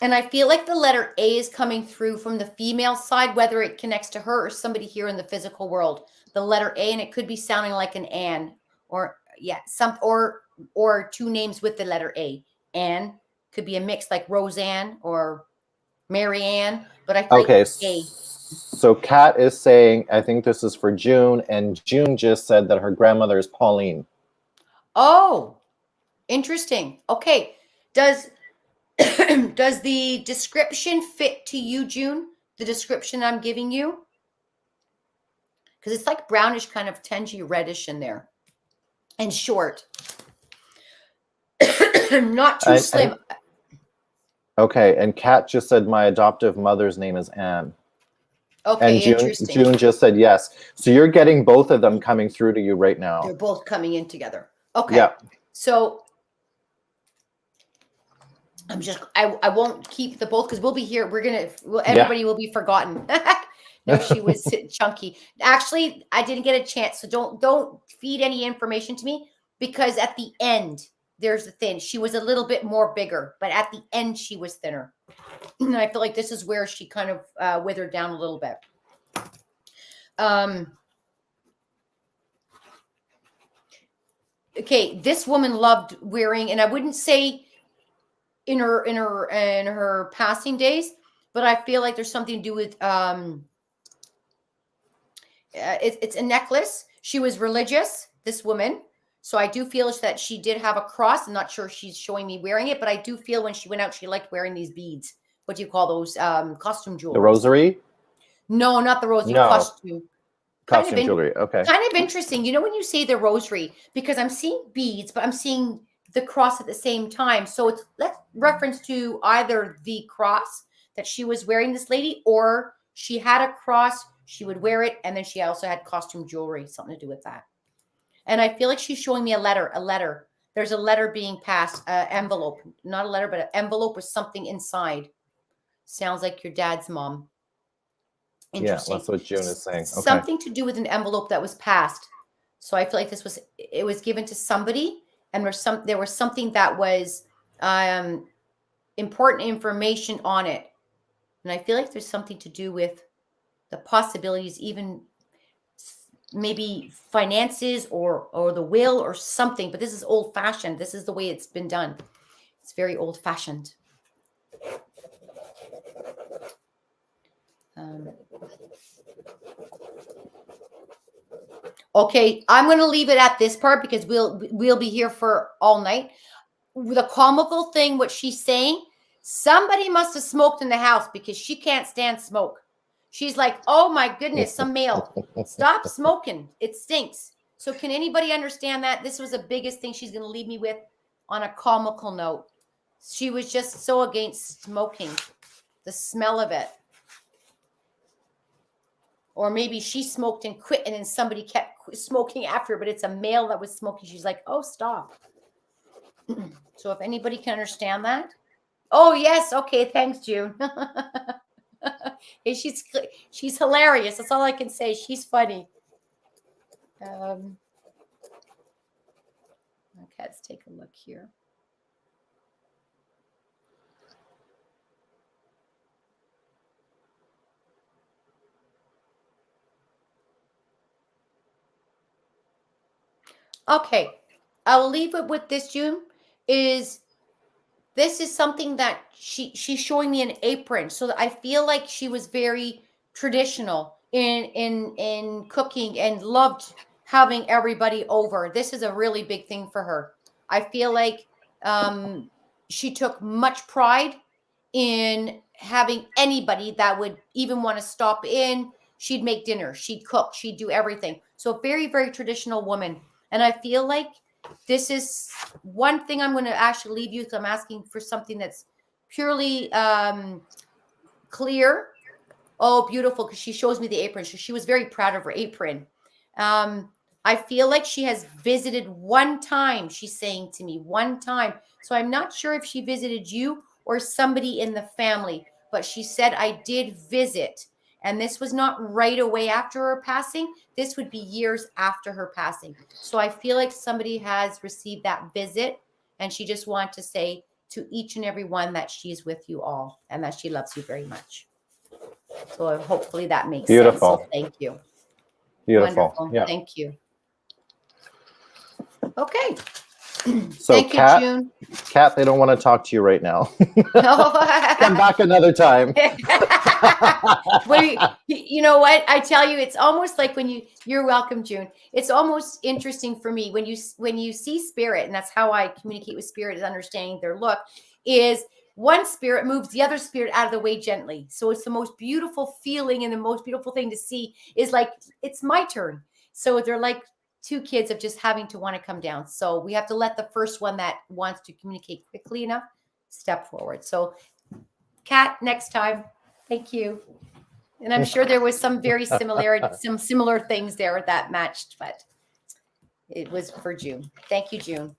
And I feel like the letter A is coming through from the female side, whether it connects to her or somebody here in the physical world. The letter A, and it could be sounding like an Ann, or or two names with the letter A. Ann could be a mix like Roseanne or Marianne, but I feel Okay, like A. So Kat is saying, I think this is for June, and June just said that her grandmother is Pauline. Oh, interesting. Okay, does the description fit to you, June? The description I'm giving you? Because it's like brownish, kind of tangy reddish in there, and short. Not too slim. Okay, and Kat just said my adoptive mother's name is Anne. Okay, and interesting. June just said yes. So you're getting both of them coming through to you right now. They're both coming in together. Okay. Yeah. So I won't keep the both because we'll be here. Everybody will be forgotten. No, she was chunky. Actually, I didn't get a chance. So don't feed any information to me, because at the end, there's the thin. She was a little bit more bigger, but at the end, she was thinner. And I feel like this is where she kind of withered down a little bit. Okay, this woman loved wearing, and I wouldn't say in her passing days, but I feel like there's something to do with it's a necklace. She was religious, this woman. So I do feel that she did have a cross. I'm not sure she's showing me wearing it, but I do feel when she went out, she liked wearing these beads. What do you call those? Costume jewelry. The rosary? No, not the rosary. No. Costume. Costume jewelry. Okay. Kind of interesting. You know, when you say the rosary, because I'm seeing beads, but I'm seeing the cross at the same time. So it's reference to either the cross that she was wearing, this lady, or she had a cross, she would wear it, and then she also had costume jewelry, something to do with that. And I feel like she's showing me a letter. There's a letter being passed, envelope, not a letter, but an envelope with something inside. Sounds like your dad's mom. Interesting. Yeah, that's what June is saying. Okay. Something to do with an envelope that was passed. So I feel like it was given to somebody, and there was something that was important information on it. And I feel like there's something to do with the possibilities, even maybe finances or the will or something. But this is old fashioned. This is the way it's been done. It's very old fashioned. Okay, I'm going to leave it at this part because we'll be here for all night. The comical thing, what she's saying, somebody must have smoked in the house because she can't stand smoke. She's like, oh my goodness, some male. Stop smoking. It stinks. So can anybody understand that? This was the biggest thing she's going to leave me with on a comical note. She was just so against smoking, the smell of it. Or maybe she smoked and quit, and then somebody kept smoking after her, but it's a male that was smoking. She's like, oh, stop. So if anybody can understand that. Oh, yes. Okay. Thanks, June. She's hilarious. That's all I can say. She's funny. Okay, let's take a look here. Okay. I'll leave it with this, June. Is this is something that she's showing me an apron, so that I feel like she was very traditional in cooking and loved having everybody over. This is a really big thing for her. I feel like she took much pride in having anybody that would even want to stop in. She'd make dinner, she'd cook, she'd do everything. So very, very traditional woman. And I feel like this is one thing I'm going to actually leave you because I'm asking for something that's purely clear. Oh, beautiful, because she shows me the apron. So she was very proud of her apron. I feel like she has visited one time, she's saying to me, one time. So I'm not sure if she visited you or somebody in the family, but she said, I did visit. And this was not right away after her passing. This would be years after her passing. So I feel like somebody has received that visit, and she just wanted to say to each and every one that she's with you all and that she loves you very much. So hopefully that makes sense. So Beautiful. thank you. Beautiful. Wonderful. Yeah. Thank you. Okay. So Thank you, Kat, June. Kat, they don't want to talk to you right now. Come No. back another time. You know what? I tell you, it's almost like when you're welcome, June. It's almost interesting for me when you see spirit, and that's how I communicate with spirit, is understanding their look, is one spirit moves the other spirit out of the way gently. So it's the most beautiful feeling, and the most beautiful thing to see is like, it's my turn. So they're like two kids of just having to want to come down. So we have to let the first one that wants to communicate quickly enough step forward. So Kat, next time. Thank you. And I'm sure there was some very some similar things there that matched, but it was for June. Thank you, June.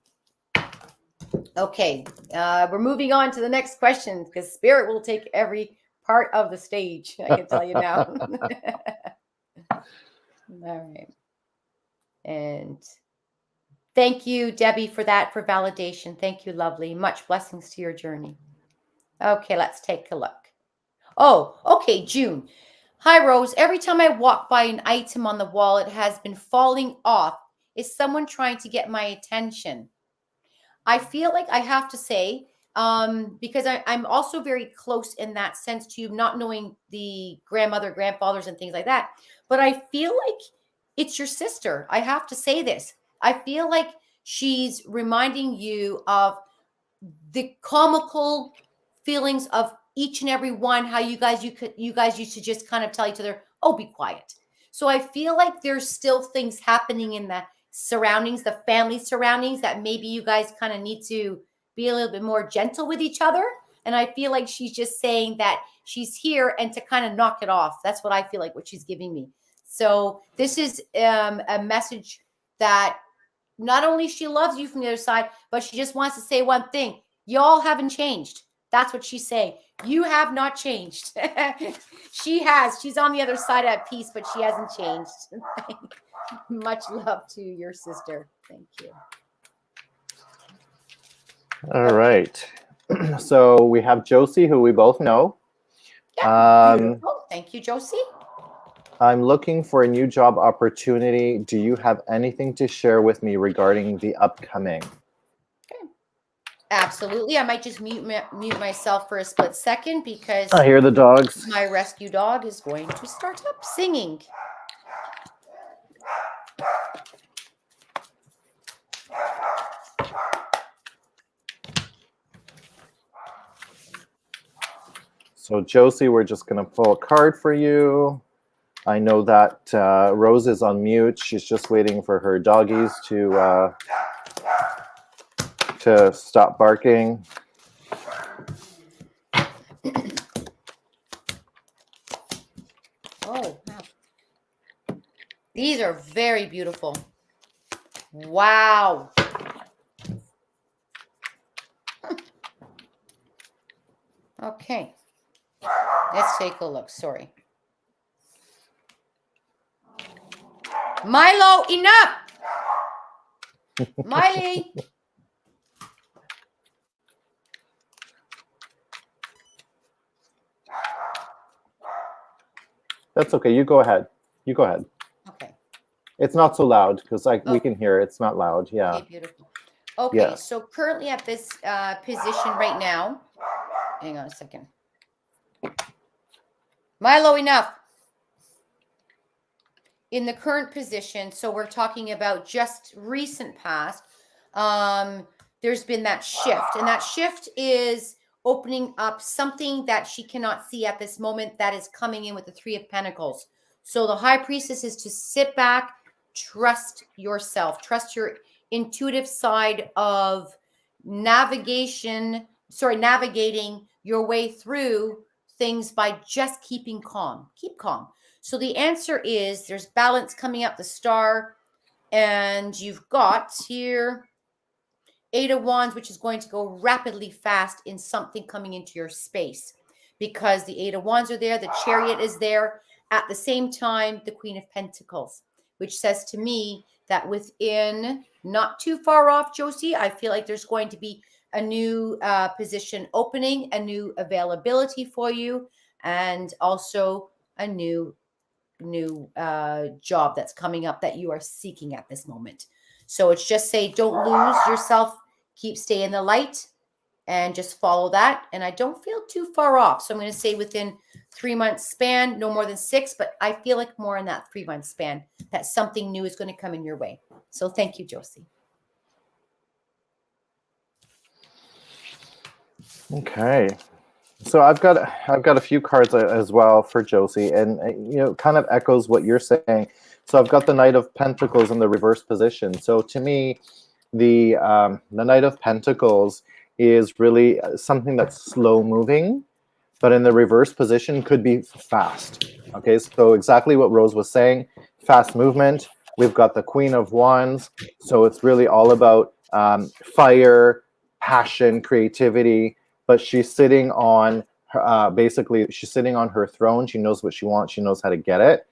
Okay, we're moving on to the next question because spirit will take every part of the stage. I can tell you now. All right. And thank you, Debbie, for that, for validation. Thank you, lovely. Much blessings to your journey. Okay, let's take a look. Oh, okay, June. Hi, Rose. Every time I walk by an item on the wall, it has been falling off. Is someone trying to get my attention? I feel like I have to say, because I'm also very close in that sense to you, not knowing the grandmother, grandfathers, and things like that. But I feel like it's your sister. I have to say this. I feel like she's reminding you of the comical feelings of each and every one, how you guys used to just kind of tell each other, oh, be quiet. So I feel like there's still things happening in the surroundings, the family surroundings, that maybe you guys kind of need to be a little bit more gentle with each other. And I feel like she's just saying that she's here and to kind of knock it off. That's what I feel like what she's giving me. So this is a message that not only she loves you from the other side, but she just wants to say one thing. Y'all haven't changed. That's what she's saying. You have not changed. She has. She's on the other side at peace, but she hasn't changed. Much love to your sister. Thank you. All right. So we have Josie, who we both know. Yeah, beautiful. Thank you, Josie. I'm looking for a new job opportunity. Do you have anything to share with me regarding the upcoming? Okay. Absolutely. I might just mute myself for a split second because I hear the dogs. my rescue dog is going to start up singing. So Josie, we're just going to pull a card for you. I know that Rose is on mute. She's just waiting for her doggies to stop barking. Oh, wow. These are very beautiful. Wow. Okay. Let's take a look. Sorry. Milo, enough. Miley. That's okay. You go ahead. You go ahead. Okay. It's not so loud because we Oh. can hear it. It's not loud. Yeah. Okay, beautiful. Okay, Yeah. so currently at this position right now, hang on a second. Milo, enough. In the current position, so we're talking about just recent past, there's been that shift, and that shift is opening up something that she cannot see at this moment that is coming in with the Three of Pentacles. So the High Priestess is to sit back, trust yourself, trust your intuitive side of navigating your way through things by just keeping calm. Keep calm. So the answer is there's balance coming up the star, and you've got here Eight of Wands, which is going to go rapidly fast in something coming into your space, because the Eight of Wands are there, the Chariot is there. At the same time, the Queen of Pentacles, which says to me that within not too far off, Josie, I feel like there's going to be a new position opening, a new availability for you, and also a new job that's coming up that you are seeking at this moment. So it's just say, don't lose yourself, stay in the light, and just follow that. And I don't feel too far off. So I'm going to say within 3 months span, no more than 6, but I feel like more in that 3 month span that something new is going to come in your way. So thank you, Josie. Okay. So I've got a few cards as well for Josie, and kind of echoes what you're saying. So I've got the Knight of Pentacles in the reverse position. So to me, the Knight of Pentacles is really something that's slow moving, but in the reverse position could be fast. Okay, so exactly what Rose was saying, fast movement. We've got the Queen of Wands, so it's really all about fire, passion, creativity. But she's sitting on basically she's sitting on her throne. She knows what she wants. She knows how to get it.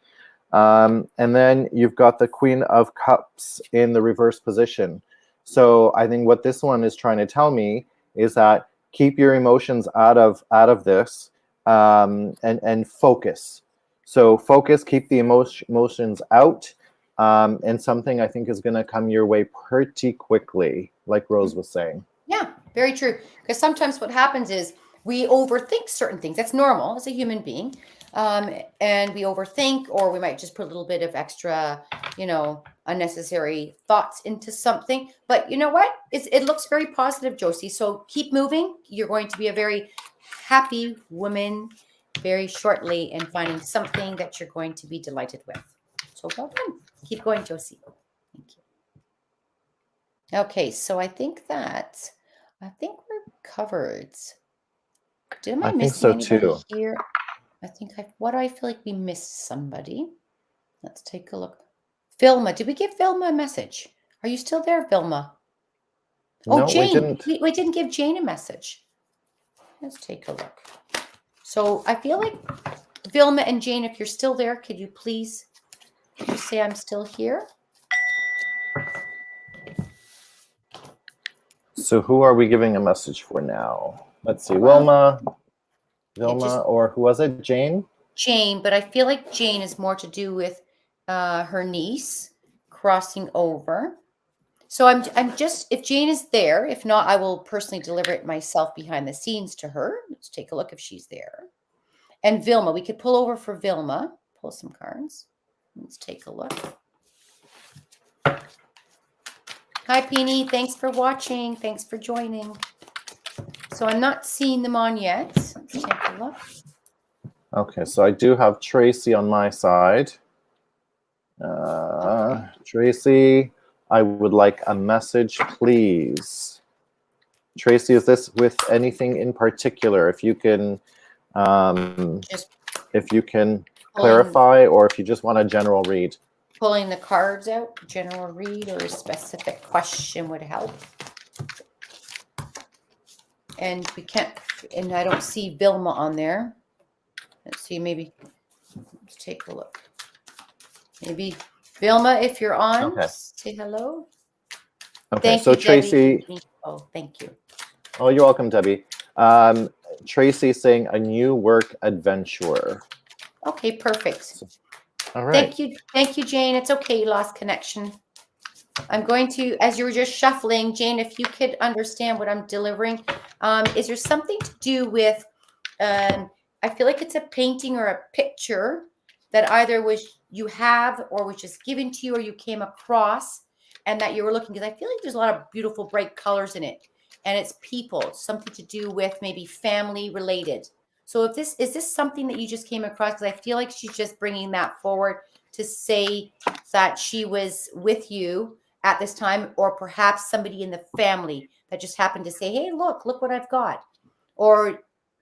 And then you've got the Queen of Cups in the reverse position. So I think what this one is trying to tell me is that keep your emotions out of this and focus. So focus, keep the emotions out, and something I think is going to come your way pretty quickly, like Rose was saying. Yeah, very true. Because sometimes what happens is we overthink certain things. That's normal as a human being. And we overthink, or we might just put a little bit of extra, unnecessary thoughts into something. But you know what? It looks very positive, Josie. So keep moving. You're going to be a very happy woman very shortly and finding something that you're going to be delighted with. So well done. Keep going, Josie. Thank you. Okay, so I think we're covered. Am I missing anybody here? What do I feel like we missed somebody? Let's take a look. Vilma, did we give Vilma a message? Are you still there, Vilma? No, oh, Jane. We didn't give Jane a message. Let's take a look. So I feel like Vilma and Jane, if you're still there, could you please just say I'm still here? So who are we giving a message for now? Let's see, Wilma, or who was it? Jane? Jane, but I feel like Jane is more to do with her niece crossing over. So I'm just, if Jane is there, if not, I will personally deliver it myself behind the scenes to her. Let's take a look if she's there. And Vilma, we could pull over for Vilma, pull some cards. Let's take a look. Hi, Peony. Thanks for watching. Thanks for joining. So I'm not seeing them on yet. Let's take a look. Okay, so I do have Tracy on my side. Okay. Tracy, I would like a message, please. Tracy, is this with anything in particular? If you can, clarify, or if you just want a general read. Pulling the cards out, general read, or a specific question would help. And we can't, and I don't see Vilma on there. Let's see, maybe, let's take a look. Maybe Vilma, if you're on, say hello. Okay, Thank so you, Tracy. Debbie. Oh, thank you. Oh, you're welcome, Debbie. Tracy saying a new work adventure. Okay, perfect. All right. Thank you, Jane. It's okay, you lost connection. I'm going to, as you were just shuffling, Jane, if you could understand what I'm delivering, is there something to do with, I feel like it's a painting or a picture that either was you have or was just given to you or you came across and that you were looking, because I feel like there's a lot of beautiful, bright colors in it. And it's people, something to do with maybe family related. So if this, is this something that you just came across? Because I feel like she's just bringing that forward to say that she was with you at this time, or perhaps somebody in the family that just happened to say, hey, look what I've got. Or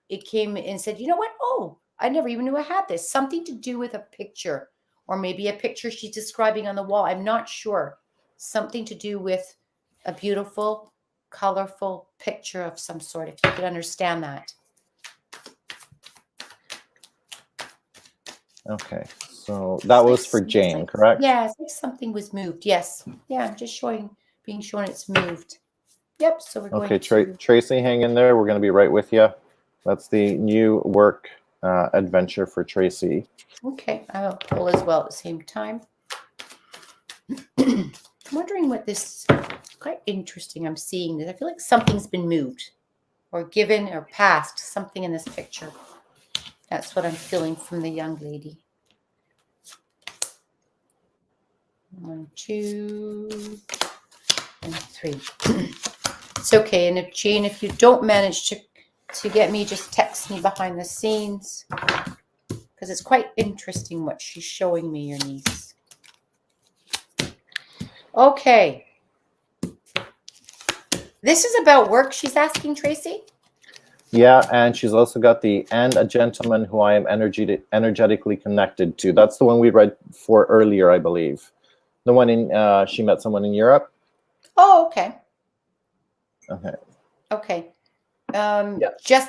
it came and said, you know what? Oh, I never even knew I had this. Something to do with a picture, or maybe a picture she's describing on the wall. I'm not sure. Something to do with a beautiful, colorful picture of some sort, if you could understand that. Okay. So that was for Jane, correct? Yeah, it's like something was moved. Yes. Yeah, I'm just being shown it's moved. Yep. So we're going Okay, to. Tracy, hang in there. We're going to be right with you. That's the new work adventure for Tracy. Okay, I will pull as well at the same time. I'm wondering what this is. Quite interesting. I'm seeing this. I feel like something's been moved or given or passed, something in this picture. That's what I'm feeling from the young lady. 1, 2, and 3. It's okay. And if Jane, if you don't manage to get me, just text me behind the scenes, because it's quite interesting what she's showing me, your niece. Okay. This is about work, she's asking, Tracy? Yeah, and she's also got and a gentleman who I am energetically connected to. That's the one we read for earlier, I believe. The one in, she met someone in Europe. Oh, okay. Okay. Okay. Yeah.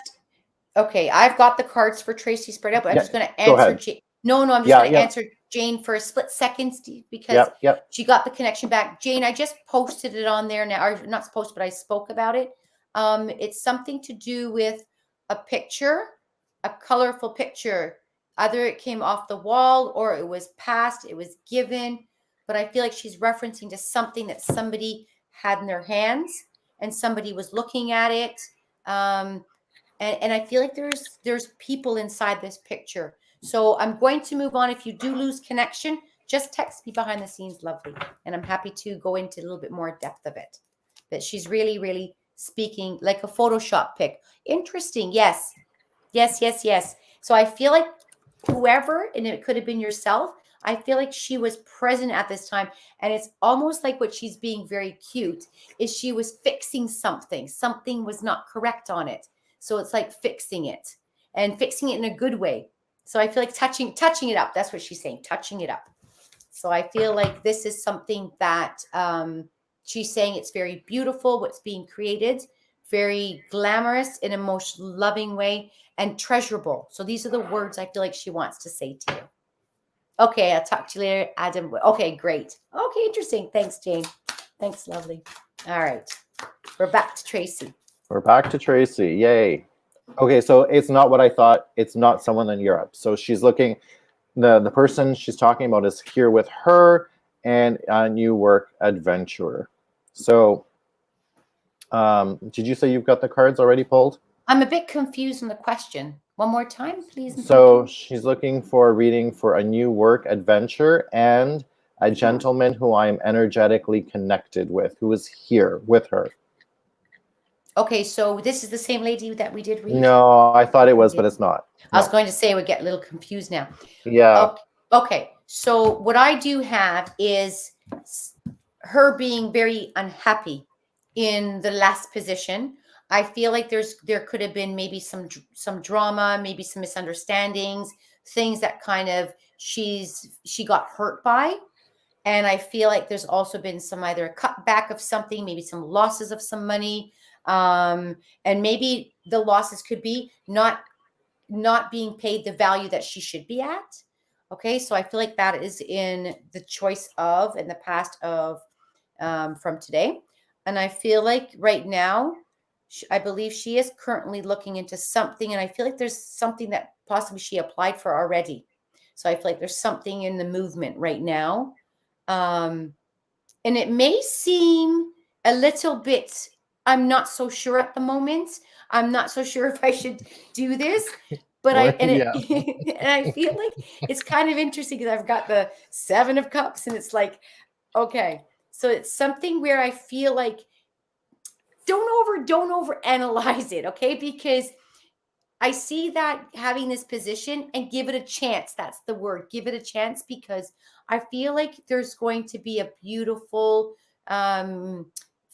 Okay, I've got the cards for Tracy spread out, but I'm just going to Go answer ahead. Jane. No, I'm just going to answer Jane for a split second, Steve, because she got the connection back. Jane, I just posted it on there now, or not supposed, but I spoke about it. It's something to do with a picture, a colorful picture. Either it came off the wall or it was passed, it was given, but I feel like she's referencing to something that somebody had in their hands and somebody was looking at it. And I feel like there's people inside this picture. So I'm going to move on. If you do lose connection, just text me behind the scenes, lovely. And I'm happy to go into a little bit more depth of it. But she's really, really speaking like a Photoshop pic. Interesting. Yes. So I feel like whoever, and it could have been yourself, I feel like she was present at this time. And it's almost like what she's being very cute is she was fixing something. Something was not correct on it. So it's like fixing it and fixing it in a good way. So I feel like touching it up. That's what she's saying, touching it up. So I feel like this is something that she's saying it's very beautiful, what's being created, very glamorous in a most loving way, and treasurable. So these are the words I feel like she wants to say to you. Okay, I'll talk to you later, Adam. Okay, great. Okay, interesting. Thanks, Jane. Thanks, lovely. All right. We're back to Tracy. We're back to Tracy. Yay. Okay, so it's not what I thought. It's not someone in Europe. So she's looking, the person she's talking about is here with her and a new work adventurer. So did you say you've got the cards already pulled? I'm a bit confused on the question. One more time, please. So she's looking for a reading for a new work adventure and a gentleman who I am energetically connected with, who is here with her. Okay, so this is the same lady that we did read? No, I thought it was, but it's not. I was going to say we get a little confused now. Yeah. Okay, so what I do have is her being very unhappy in the last position. I feel like there could have been maybe some drama, maybe some misunderstandings, things that kind of she got hurt by. And I feel like there's also been some either a cutback of something, maybe some losses of some money. And maybe the losses could be not being paid the value that she should be at. Okay, so I feel like that is in the choice of in the past of from today. And I feel like right now, I believe she is currently looking into something. And I feel like there's something that possibly she applied for already. So I feel like there's something in the movement right now. And it may seem a little bit, I'm not so sure at the moment. I'm not so sure if I should do this, but Yeah. and I feel like it's kind of interesting because I've got the 7 of Cups and it's like, okay, so it's something where I feel like don't over analyze it, okay? Because I see that having this position and give it a chance. That's the word. Give it a chance because I feel like there's going to be a beautiful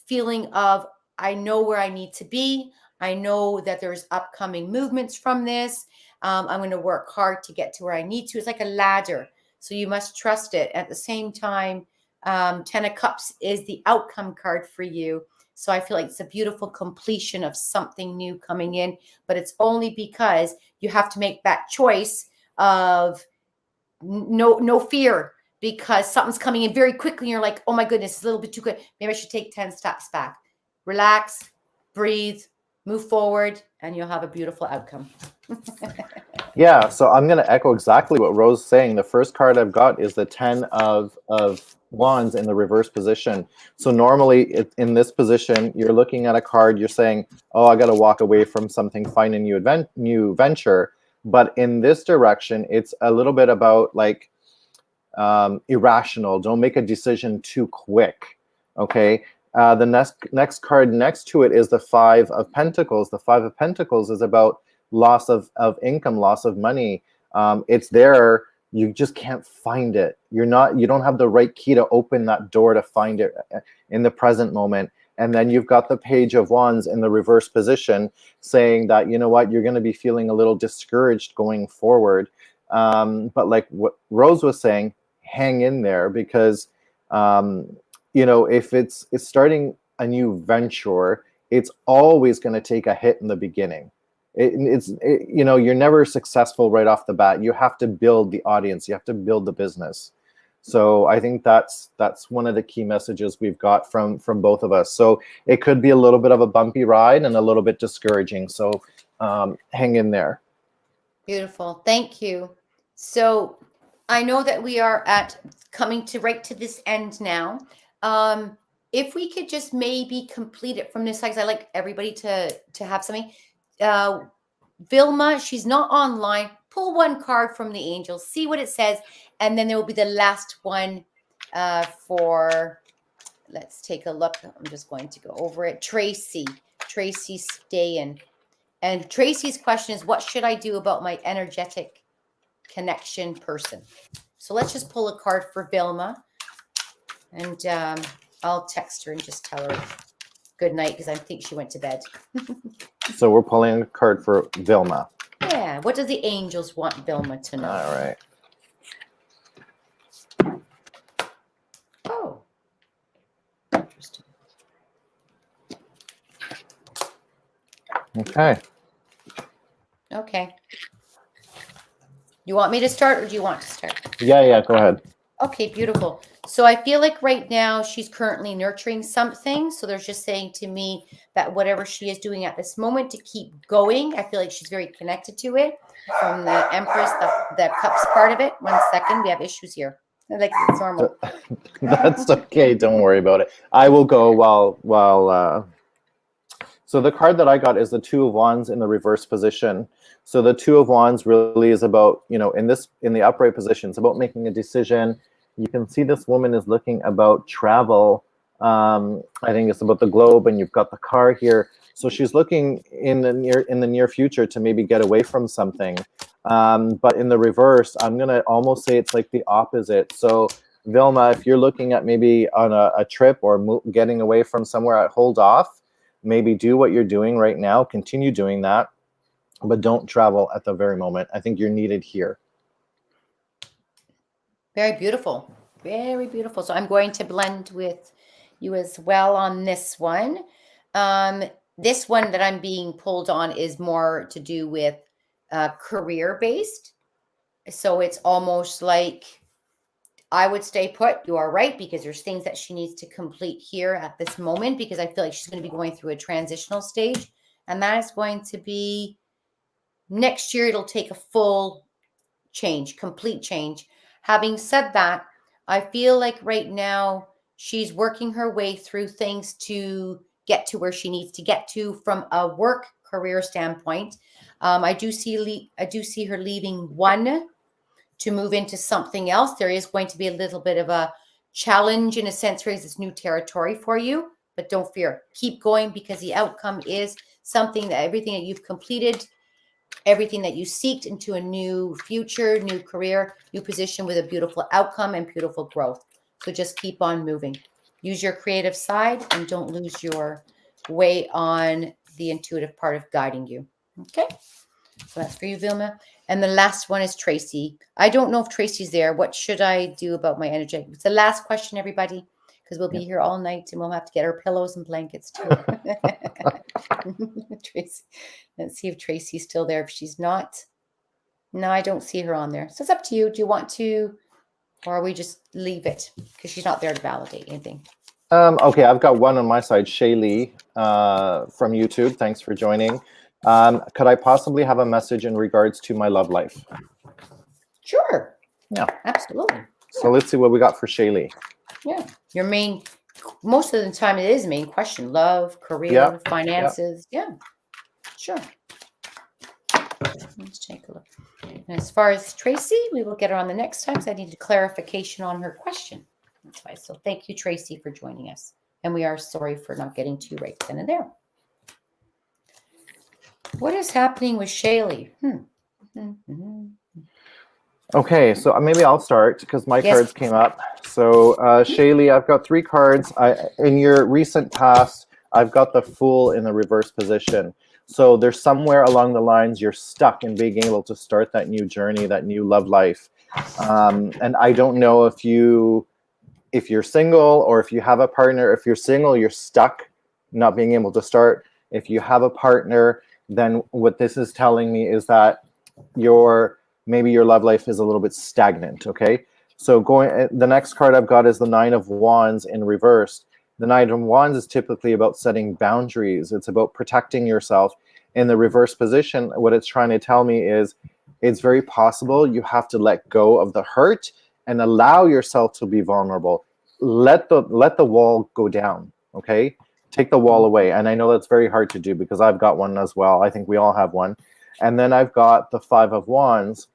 feeling of I know where I need to be. I know that there's upcoming movements from this. I'm going to work hard to get to where I need to. It's like a ladder. So you must trust it. At the same time, 10 of Cups is the outcome card for you. So I feel like it's a beautiful completion of something new coming in, but it's only because you have to make that choice of no fear because something's coming in very quickly. And you're like, oh my goodness, it's a little bit too quick. Maybe I should take 10 steps back. Relax, breathe, move forward, and you'll have a beautiful outcome. Yeah, so I'm going to echo exactly what Rose is saying. The first card I've got is the 10 of Wands in the reverse position. So normally in this position, you're looking at a card, you're saying, oh, I got to walk away from something, find a new venture. But in this direction, it's a little bit about like irrational. Don't make a decision too quick, okay? The next card next to it is the 5 of Pentacles. The 5 of Pentacles is about loss of income, loss of money. It's there, you just can't find it. You don't have the right key to open that door to find it in the present moment. And then you've got the Page of Wands in the reverse position saying that, you know what, you're going to be feeling a little discouraged going forward. But like what Rose was saying, hang in there because, you know, if it's starting a new venture, it's always going to take a hit in the beginning. You know, you're never successful right off the bat. You have to build the audience. You have to build the business. So I think that's one of the key messages we've got from both of us. So it could be a little bit of a bumpy ride and a little bit discouraging. So hang in there. Beautiful. Thank you. So I know that we are coming right to this end now. If we could just maybe complete it from this side, because I like everybody to have something. Vilma, she's not online. Pull one card from the angels, see what it says, and then there will be the last one for, let's take a look. I'm just going to go over it. Tracy Stayen. And Tracy's question is, what should I do about my energetic connection person? So let's just pull a card for Vilma. And I'll text her and just tell her good night because I think she went to bed. So we're pulling a card for Vilma. Yeah. What do the angels want Vilma to know? All right. Oh. Interesting. Okay. Okay. You want me to start or do you want to start? Yeah, go ahead. Okay, beautiful. So I feel like right now she's currently nurturing something. So they're just saying to me that whatever she is doing at this moment to keep going, I feel like she's very connected to it. From the Empress, the Cups part of it. 1 second, we have issues here. Like it's normal. That's okay. Don't worry about it. I will go while. So the card that I got is the 2 of Wands in the reverse position. So the 2 of Wands really is about, you know, in the upright position, it's about making a decision. You can see this woman is looking about travel. I think it's about the globe, and you've got the car here. So she's looking in the near future to maybe get away from something. But in the reverse, I'm gonna almost say it's like the opposite. So Vilma, if you're looking at maybe on a trip or getting away from somewhere, hold off. Maybe do what you're doing right now. Continue doing that, but don't travel at the very moment. I think you're needed here. Very beautiful. Very beautiful. So I'm going to blend with you as well on this one. This one that I'm being pulled on is more to do with career based. So it's almost like I would stay put. You are right, because there's things that she needs to complete here at this moment, because I feel like she's going to be going through a transitional stage. And that is going to be next year. It'll take a full change, complete change. Having said that, I feel like right now she's working her way through things to get to where she needs to get to from a work career standpoint. I do see her leaving one to move into something else. There is going to be a little bit of a challenge in a sense where it's new territory for you, but don't fear. Keep going, because the outcome is something that everything that you've completed, everything that you seeked into a new future, new career, new position with a beautiful outcome and beautiful growth. So just keep on moving. Use your creative side and don't lose your way on the intuitive part of guiding you. Okay. So that's for you, Vilma. And the last one is Tracy. I don't know if Tracy's there. What should I do about my energy? It's the last question, everybody, because we'll be here all night and we'll have to get our pillows and blankets too. Tracy. Let's see if Tracy's still there. If she's not, no, I don't see her on there. So it's up to you. Do you want to, or we just leave it because she's not there to validate anything? Okay, I've got one on my side. Shaylee from YouTube. Thanks for joining. Could I possibly have a message in regards to my love life? Sure. Yeah. Absolutely. So let's see what we got for Shaylee. Yeah. Your main, most of the time it is main question. Love, career, finances. Yeah. Sure. Let's take a look. And as far as Tracy, we will get her on the next time because I need a clarification on her question. That's why. So thank you, Tracy, for joining us. And we are sorry for not getting to right then and there. What is happening with Shaylee? Okay, so maybe I'll start because my cards came up. So Shaylee, I've got 3 cards. In your recent past, I've got the Fool in the reverse position. So there's somewhere along the lines you're stuck in being able to start that new journey, that new love life. And I don't know if you're single or if you have a partner. If you're single, you're stuck not being able to start. If you have a partner, then what this is telling me is that maybe your love life is a little bit stagnant, okay? So the next card I've got is the 9 of Wands in reverse. The 9 of Wands is typically about setting boundaries. It's about protecting yourself. In the reverse position, what it's trying to tell me is it's very possible you have to let go of the hurt and allow yourself to be vulnerable. Let the wall go down, okay? Take the wall away. And I know that's very hard to do because I've got one as well. I think we all have one. And then I've got the 5 of Wands.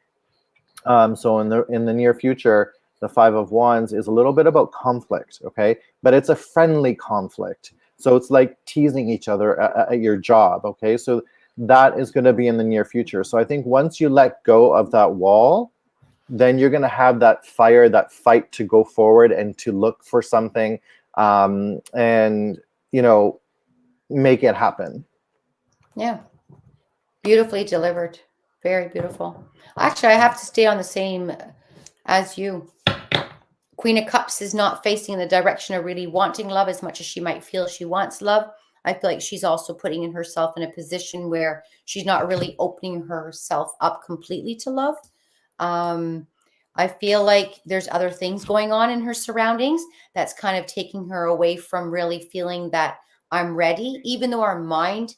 So in the near future, the 5 of Wands is a little bit about conflict, okay? But it's a friendly conflict. So it's like teasing each other at your job, okay? So that is going to be in the near future. So I think once you let go of that wall, then you're going to have that fire, that fight to go forward and to look for something and, make it happen. Yeah. Beautifully delivered. Very beautiful. Actually, I have to stay on the same as you. Queen of Cups is not facing the direction of really wanting love as much as she might feel she wants love. I feel like she's also putting herself in a position where she's not really opening herself up completely to love. I feel like there's other things going on in her surroundings that's kind of taking her away from really feeling that I'm ready, even though our mind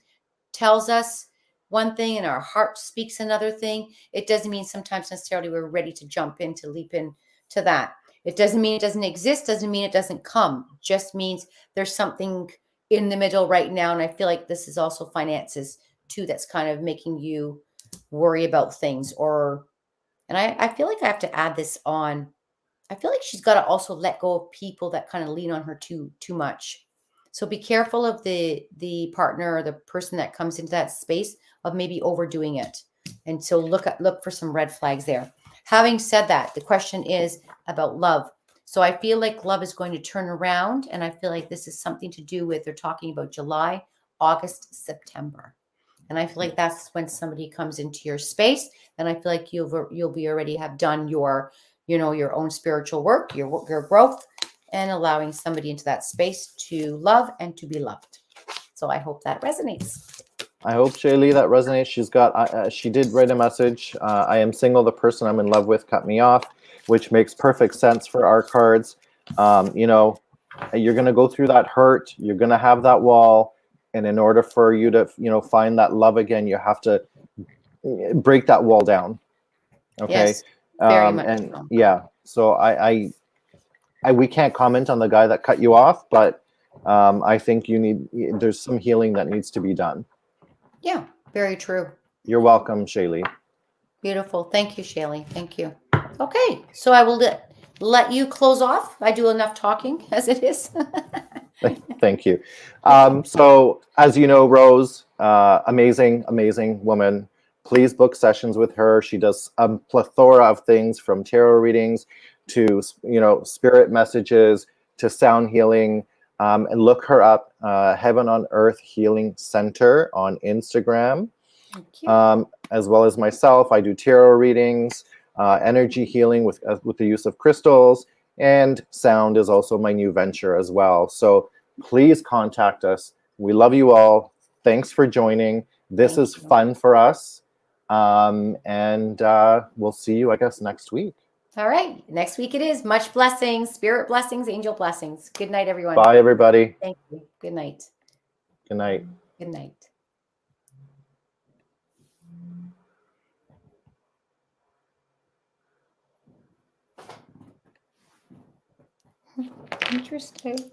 tells us one thing and our heart speaks another thing. It doesn't mean sometimes necessarily we're ready to jump in, to leap into that. It doesn't mean it doesn't exist, doesn't mean it doesn't come. It just means there's something in the middle right now. And I feel like this is also finances too, that's kind of making you worry about things. And I feel like I have to add this on. I feel like she's got to also let go of people that kind of lean on her too much. So be careful of the partner or the person that comes into that space of maybe overdoing it. And so look for some red flags there. Having said that, the question is about love. So I feel like love is going to turn around. And I feel like this is something to do with, they're talking about July, August, September. And I feel like that's when somebody comes into your space. And I feel like you'll be already have done your own spiritual work, your growth, and allowing somebody into that space to love and to be loved. So I hope that resonates. I hope, Shaylee, that resonates. She did write a message. I am single. The person I'm in love with cut me off, which makes perfect sense for our cards. You're going to go through that hurt. You're going to have that wall. And in order for you to, find that love again, you have to break that wall down. Okay. Yes, very much And so. yeah, so we can't comment on the guy that cut you off, but I think there's some healing that needs to be done. Yeah, very true. You're welcome, Shaylee. Beautiful. Thank you, Shaylee. Thank you. Okay, so I will let you close off. I do enough talking as it is. Thank you. So as you know, Rose, amazing, amazing woman. Please book sessions with her. She does a plethora of things, from tarot readings to, spirit messages to sound healing. And look her up, Heaven on Earth Healing Center on Instagram. Thank you. As well as myself, I do tarot readings, energy healing with the use of crystals, and sound is also my new venture as well. So please contact us. We love you all. Thanks for joining. This is fun for us. And we'll see you, I guess, next week. All right. Next week it is. Much blessings, spirit blessings, angel blessings. Good night, everyone. Bye, everybody. Thank you. Good night. Good night. Good night. Interesting.